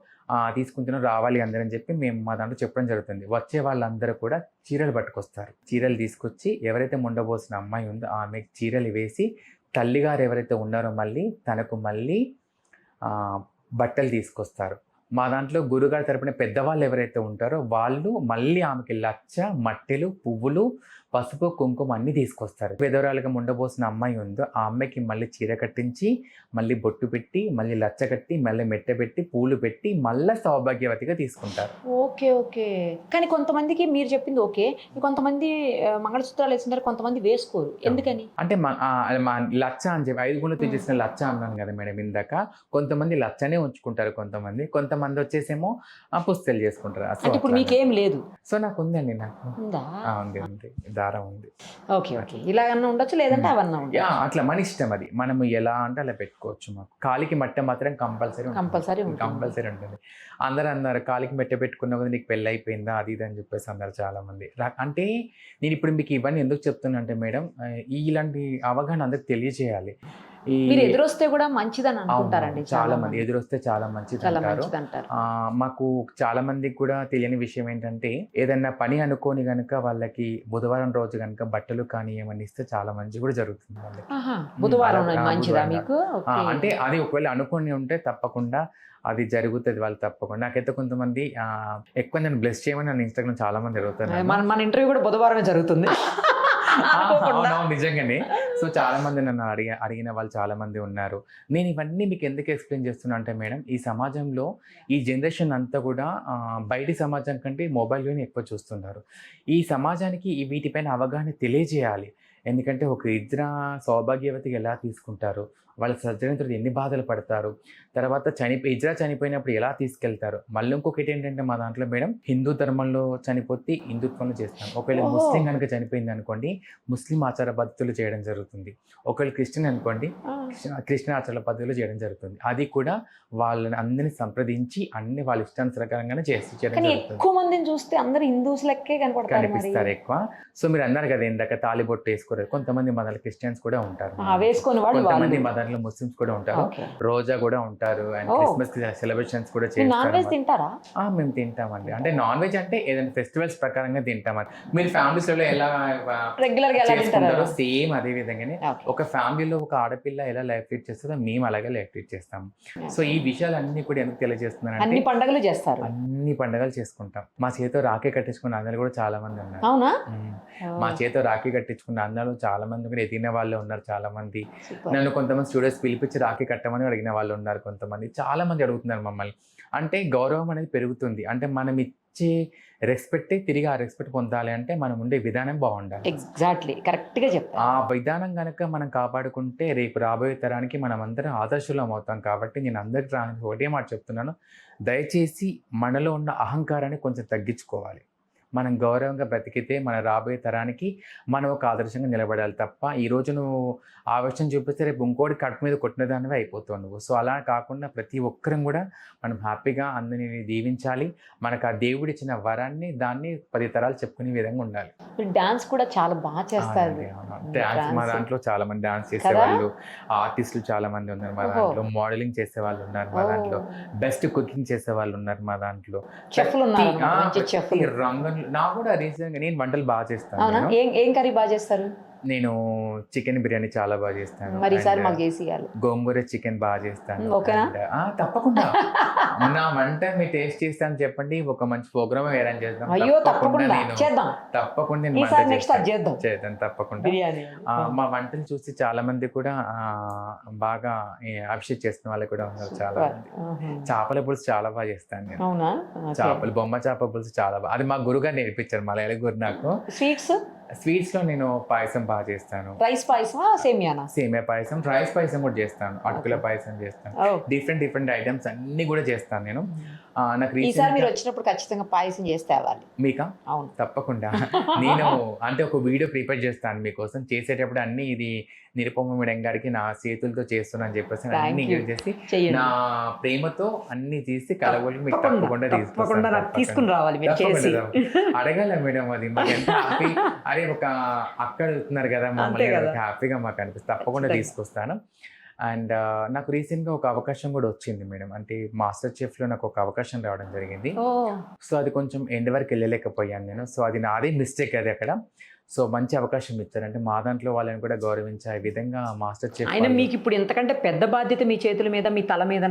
తీసుకుంటున్నాం, రావాలి అందరని చెప్పి మేము మా దాంట్లో చెప్పడం జరుగుతుంది. వచ్చే వాళ్ళందరూ కూడా చీరలు పట్టుకొస్తారు. చీరలు తీసుకొచ్చి ఎవరైతే ముండబోసిన అమ్మాయి ఉందో ఆమె చీరలు వేసి తల్లిగారు ఎవరైతే ఉన్నారో తనకు మళ్ళీ బట్టలు తీసుకొస్తారు. మా దాంట్లో గురుగారి తరపున పెద్దవాళ్ళు ఎవరైతే ఉంటారో వాళ్ళు మళ్ళీ ఆమెకి లచ్చ, మట్టెలు, పువ్వులు, పసుపు, కుంకుమ అన్నీ తీసుకొస్తారు. విధవరాలుగా ముండబోసిన అమ్మాయి ఉందో ఆ అమ్మాయికి మళ్ళీ చీర కట్టించి, మళ్ళీ బొట్టు పెట్టి, మళ్ళీ లచ్చ కట్టి, మళ్ళీ మెట్ట పెట్టి, పూలు పెట్టి మళ్ళీ సౌభాగ్యవతిగా తీసుకుంటారు. Okay okay. కానీ కొంతమందికి మీరు చెప్పింది ఓకే, కొంతమంది మంగళసూత్రాలు వేసుకుంటారు, కొంతమంది వేసుకోరు. ఎందుకని? అంటే లచ్చ అని చెప్పి 5 గుణతో చేసిన లచ్చ అన్నాను కదా మేడం ఇందాక. కొంతమంది లచ్చనే ఉంచుకుంటారు, కొంతమంది వచ్చేసేమో పుస్తలు చేసుకుంటారు. అంటే ఇప్పుడు మీకేం లేదు? సో నాకు ఉందండి, నాకు ఉందా? ఉంది, దారం ఉంది. Okay okay. ఇలాగన్నా ఉండొచ్చు, లేదంటే అవన్నా ఉండొచ్చు. అట్లా మన ఇష్టం, అది మనము ఎలా అంటే అలా పెట్టుకోవచ్చు. మాకు కాలికి మట్ట మాత్రం కంపల్సరీ ఉంటుంది. అందరూ అన్నారు కాలికి మెట్ట పెట్టుకున్నా కదా నీకు పెళ్ళి అయిపోయిందా అది ఇది అని చెప్పేసి అన్నారు చాలా మంది. అంటే నేను ఇప్పుడు మీకు ఇవన్నీ ఎందుకు చెప్తున్నా అంటే మేడం, ఇలాంటి అవగాహన అందరికి తెలియజేయాలి. మీరు ఎదురొస్తే కూడా మంచిదని అనుకుంటారండి చాలా మంది. ఎదురొస్తే చాలా మంచిది అంటారు. మాకు చాలా మందికి కూడా తెలియని విషయం ఏంటంటే ఏదన్నా పని అనుకోని గనుక వాళ్ళకి బుధవారం రోజు కనుక బట్టలు కానీ ఏమన్నా ఇస్తే చాలా మంచి కూడా జరుగుతుంది వాళ్ళకి. బుధవారం మంచిదా మీకు? అంటే అది ఒకవేళ అనుకోని ఉంటే తప్పకుండా అది జరుగుతుంది వాళ్ళు తప్పకుండా. నాకైతే కొంతమంది ఎక్కువ నేను బ్లెస్ చేయమని నన్ను ఇన్స్టాగ్రామ్ చాలా మంది అడుగుతారు. మన ఇంటర్వ్యూ కూడా బుధవారమే జరుగుతుంది. నిజంగానే. సో చాలా మంది నన్ను అడిగిన వాళ్ళు చాలా మంది ఉన్నారు. నేను ఇవన్నీ మీకు ఎందుకు ఎక్స్ప్లెయిన్ చేస్తున్నా అంటే మేడం, ఈ సమాజంలో ఈ జనరేషన్ అంతా కూడా బయటి సమాజం కంటే మొబైల్లోనే ఎక్కువ చూస్తున్నారు. ఈ సమాజానికి వీటిపైన అవగాహన తెలియజేయాలి. ఎందుకంటే ఒక సౌభాగ్యవతికి ఎలా తీసుకుంటారు, వాళ్ళ సర్జరీ తర్వాత ఎన్ని బాధలు పడతారు, తర్వాత చనిపోయినప్పుడు ఎలా తీసుకెళ్తారు. మళ్ళీ ఇంకొకటి ఏంటంటే మా దాంట్లో మేడం హిందూ ధర్మంలో చనిపోతే హిందుత్వంలో చేస్తాం. ఒకవేళ ముస్లిం కనుక చనిపోయింది అనుకోండి ముస్లిం ఆచార పద్ధతులు చేయడం జరుగుతుంది. ఒకవేళ క్రిస్టియన్ అనుకోండి క్రిస్టియన్ ఆచార పద్ధతులు చేయడం జరుగుతుంది. అది కూడా వాళ్ళని అందరినీ సంప్రదించి అన్ని వాళ్ళ ఇష్టానుసారంగానే చేయడం జరుగుతుంది. ఎక్కువ మందిని చూస్తే అందరూ హిందూస్ లెక్కే కనిపిస్తారు ఎక్కువ. సో మీరు అన్నారు కదా ఇందాక తాళిబొట్టు వేసుకోరు, కొంతమంది మతాల క్రిస్టియన్స్ కూడా ఉంటారు, కొంతమంది మతాల ముస్లిమ్స్ కూడా ఉంటారు, రోజా కూడా ఉంటారు, అండ్ క్రిస్మస్ సెలబ్రేషన్స్ కూడా తింటారా? మేము తింటామండి. అంటే నాన్ వెజ్ అంటే ఏదైనా ఫెస్టివల్స్ ప్రకారంగా తింటామని. మీరు ఫ్యామిలీస్ లో ఎలా చేసుకుంటారో సేమ్ అదే విధంగానే ఒక ఫ్యామిలీలో ఒక ఆడపిల్ల ఎలా లైఫ్ లీడ్ చేస్తుందో మేము అలాగే లైఫ్ లీడ్ చేస్తాము. సో ఈ విషయాలన్నీ కూడా ఎందుకు తెలియజేస్తున్నాను అంటే అన్ని పండుగలు చేస్తారు, అన్ని పండుగలు చేసుకుంటాం. మా చేతితో రాఖీ కట్టించుకున్న అన్నలు కూడా చాలా మంది ఉన్నారు. అవునా? మా చేతితో రాఖీ కట్టించుకున్న అన్నలు చాలా మంది కూడా ఎదిగిన వాళ్ళే ఉన్నారు. చాలా మంది నన్ను కొంతమంది స్టూడెంట్స్ పిలిపించి రాఖీ కట్టమని అడిగిన వాళ్ళు ఉన్నారు. కొంతమంది చాలా మంది అడుగుతున్నారు మమ్మల్ని. అంటే గౌరవం అనేది పెరుగుతుంది. అంటే మనం ఇచ్చే రెస్పెక్టే తిరిగి ఆ రెస్పెక్ట్ పొందాలి అంటే మనం ఉండే విధానం బాగుండాలి. ఎగ్జాక్ట్లీ, కరెక్ట్గా చెప్పారు. ఆ విధానం కనుక మనం కాపాడుకుంటే రేపు రాబోయే తరానికి మనం అందరం ఆదర్శులం అవుతాం. కాబట్టి నేను అందరికీ ఒకటే మాట చెప్తున్నాను, దయచేసి మనలో ఉన్న అహంకారాన్ని కొంచెం తగ్గించుకోవాలి. మనం గౌరవంగా బ్రతికితే మన రాబోయే తరానికి మనం ఒక ఆదర్శంగా నిలబడాలి తప్ప ఈరోజు నువ్వు ఆవేశం చూపిస్తే రేపు ఇంకోటి కడుపు మీద కొట్టిన దానివే అయిపోతావు నువ్వు. సో అలా కాకుండా ప్రతి ఒక్కరం కూడా మనం హ్యాపీగా అందరినీ దీవించాలి. మనకు ఆ దేవుడు ఇచ్చిన వరాన్ని దాన్ని 10 తరాలు చెప్పుకునే విధంగా ఉండాలి. డాన్స్ కూడా చాలా బాగా చేస్తారు. డాన్స్ మా దాంట్లో చాలా మంది డాన్స్ చేసేవాళ్ళు, ఆర్టిస్టులు చాలా మంది ఉన్నారు మా దాంట్లో, మోడలింగ్ చేసే వాళ్ళు ఉన్నారు మా దాంట్లో, బెస్ట్ కుకింగ్ చేసే వాళ్ళు ఉన్నారు మా దాంట్లో, నాకు కూడా రీసెంట్గా నేను వంటలు బాగా చేస్తాను. అవునా? ఏం కర్రీ బాగా చేస్తారు? నేను చికెన్ బిర్యానీ చాలా బాగా చేస్తాను. మరి ఈసారి మాకు చేసి ఇవ్వాలి. గోంగూర చికెన్ బాగా చేస్తాను. ఓకేనా? తప్పకుండా నా వంట మీరు టేస్ట్ చేస్తాను చెప్పండి, ఒక మంచి ప్రోగ్రామ్ అరేంజ్ చేద్దాం. అయ్యో తప్పకుండా చేద్దాం. తప్పకుండా నేను ఈసారి నెక్స్ట్ అది చేద్దాం. చేద్దాం తప్పకుండా. బిర్యానీ మా వంటలు చూసి చాలా మంది కూడా బాగా అభిషేక్ చేస్తున్న వాళ్ళు కూడా ఉన్నారు చాలా మంది. చేపల పులుసు చాలా బాగా చేస్తాను నేను. అవునా? బొమ్మ చేపల పులుసు చాలా బాగా, అది మా గురుగారు నేర్పించారు, మలయాళ గురు. నాకు స్వీట్స్ లో నేను పాయసం బాగా చేస్తాను. రైస్ పాయసమా సేమియానా? సేమియా పాయసం, రైస్ పాయసం కూడా చేస్తాను, అటుకుల పాయసం చేస్తాను, డిఫరెంట్ ఐటమ్స్ అన్ని కూడా చేస్తాను నేను. నాకు ఈసారి మీరు వచ్చినప్పుడు ఖచ్చితంగా పాయసం చేస్తే అవ్వాలి. మీకా? అవును తప్పకుండా. నేను అంటే ఒక వీడియో ప్రిపేర్ చేస్తాను మీకోసం, చేసేటప్పుడు అన్ని ఇది నిరుపమ మేడం గారికి నా చేతులతో చేస్తున్నా అని చెప్పేసి అన్ని చేసి నా ప్రేమతో అన్ని తీసి కలగొలి మీకు తప్పకుండా తీసుకుని రావాలి. అడగాల మేడం, అది మాకు ఎంత హ్యాపీ. అరే ఒక అక్కడ వెళ్తున్నారు కదా మమ్మల్ని, హ్యాపీగా మాకు అనిపిస్తుంది. తప్పకుండా తీసుకొస్తాను. అండ్ నాకు రీసెంట్గా ఒక అవకాశం కూడా వచ్చింది మేడం, అంటే మాస్టర్ చెఫ్లో నాకు ఒక అవకాశం రావడం జరిగింది. సో అది కొంచెం ఎండ్ వరకు వెళ్ళలేకపోయాను నేను. సో అది నాదే మిస్టేక్ అది అక్కడ. సో మంచి అవకాశం ఇచ్చారు, అంటే మా దాంట్లో వాళ్ళని కూడా గౌరవించే విధంగా మాస్టర్ చెఫ్. అయినా మీకు ఇప్పుడు ఎంతకంటే పెద్ద బాధ్యత మీ చేతుల మీద, మీ తల మీద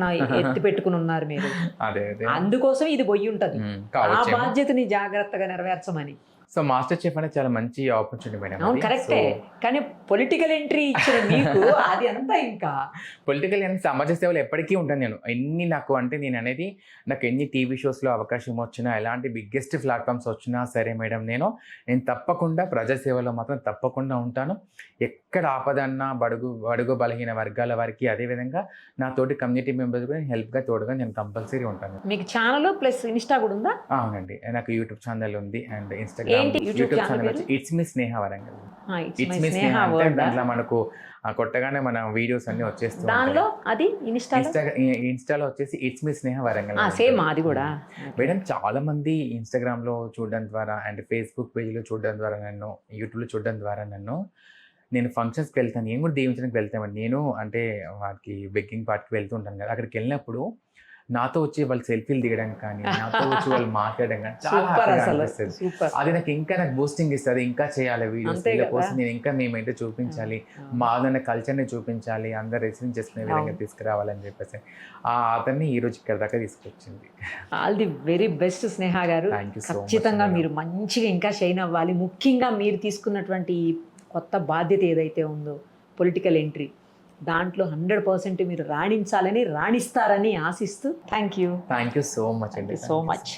ఎత్తి పెట్టుకుని ఉన్నారు మీరు. అదే అందుకోసం ఇది పోయి ఉంటది, ఆ బాధ్యతని జాగ్రత్తగా నెరవేర్చమని. సో మాస్టర్ చెఫ్ అనేది చాలా మంచి ఆపర్చునిటీ మేడం. అవును కరెక్టే, కానీ పొలిటికల్ ఎంట్రీ ఇచ్చిన మీకు అది అంతా ఇంకా పొలిటికల్ సమాజ సేవలు ఎప్పటికీ ఉంటాను నేను. ఎన్ని నాకు అంటే నేను అనేది నాకు ఎన్ని టీవీ షోస్లో అవకాశం వచ్చినా, ఎలాంటి బిగ్గెస్ట్ ప్లాట్ఫామ్స్ వచ్చినా సరే మేడం, నేను తప్పకుండా ప్రజాసేవలో మాత్రం తప్పకుండా ఉంటాను. ఎక్కడ ఆపదన్నా బడుగు బలహీన వర్గాల వారికి, అదేవిధంగా నా తోటి కమ్యూనిటీ మెంబర్స్ కూడా హెల్ప్గా తోడుగా నేను కంపల్సరీ ఉంటాను. మీకు ఛానల్ ప్లస్ ఇన్స్టా కూడా ఉందా? అవునండి, నాకు యూట్యూబ్ ఛానల్ ఉంది అండ్ ఇన్స్టాగ్రామ్ యూట్యూబ్ ఛానల్ వచ్చి it's me Sneha Warangal. It's me Sneha అంటే దాంట్లో మనకు కొట్టగానే మన వీడియోస్ అన్ని వచ్చేస్తాయి. దానిలో అది ఇన్స్టాలో వచ్చేసి it's me Sneha Warangal. Same అది కూడా మేడం. చాలా మంది ఇన్స్టాగ్రామ్ లో చూడడం ద్వారా అండ్ ఫేస్బుక్ పేజ్లో చూడడం ద్వారా, నన్ను యూట్యూబ్లో చూడడం ద్వారా నేను ఫంక్షన్స్కి వెళ్తాను. నేను కూడా దీవించడానికి వెళ్తామండి. నేను అంటే వాటికి బెగ్గింగ్ పార్ట్కి వెళ్తూ ఉంటాను కదా, అక్కడికి వెళ్ళినప్పుడు నాతో వచ్చి వాళ్ళు సెల్ఫీలు దిగడం కానీ, నాతో వచ్చి వాళ్ళు మాట్లాడడం కానీ చాలా అనిపిస్తుంది. అది నాకు బూస్టింగ్ ఇస్తుంది. ఇంకా చేయాలి వీడియోస్, కోసం నేను ఇంకా మేమేంటో చూపించాలి, మాదన్న కల్చర్ని చూపించాలి, అందరు రెసిడెన్స్ చేసుకునే విధంగా తీసుకురావాలని చెప్పేసి అతన్ని ఈ రోజు ఇక్కడ దాకా తీసుకొచ్చింది. ఆల్ ది వెరీ బెస్ట్ స్నేహ గారు. ఖచ్చితంగా మీరు మంచిగా ఇంకా షైన్ అవ్వాలి. ముఖ్యంగా మీరు తీసుకున్నటువంటి కొత్త బాధ్యత ఏదైతే ఉందో పొలిటికల్ ఎంట్రీ, దాంట్లో 100% మీరు రాణించాలని, రాణిస్తారని ఆశిస్తూ థ్యాంక్ యూ సో మచ్ అండి. So much.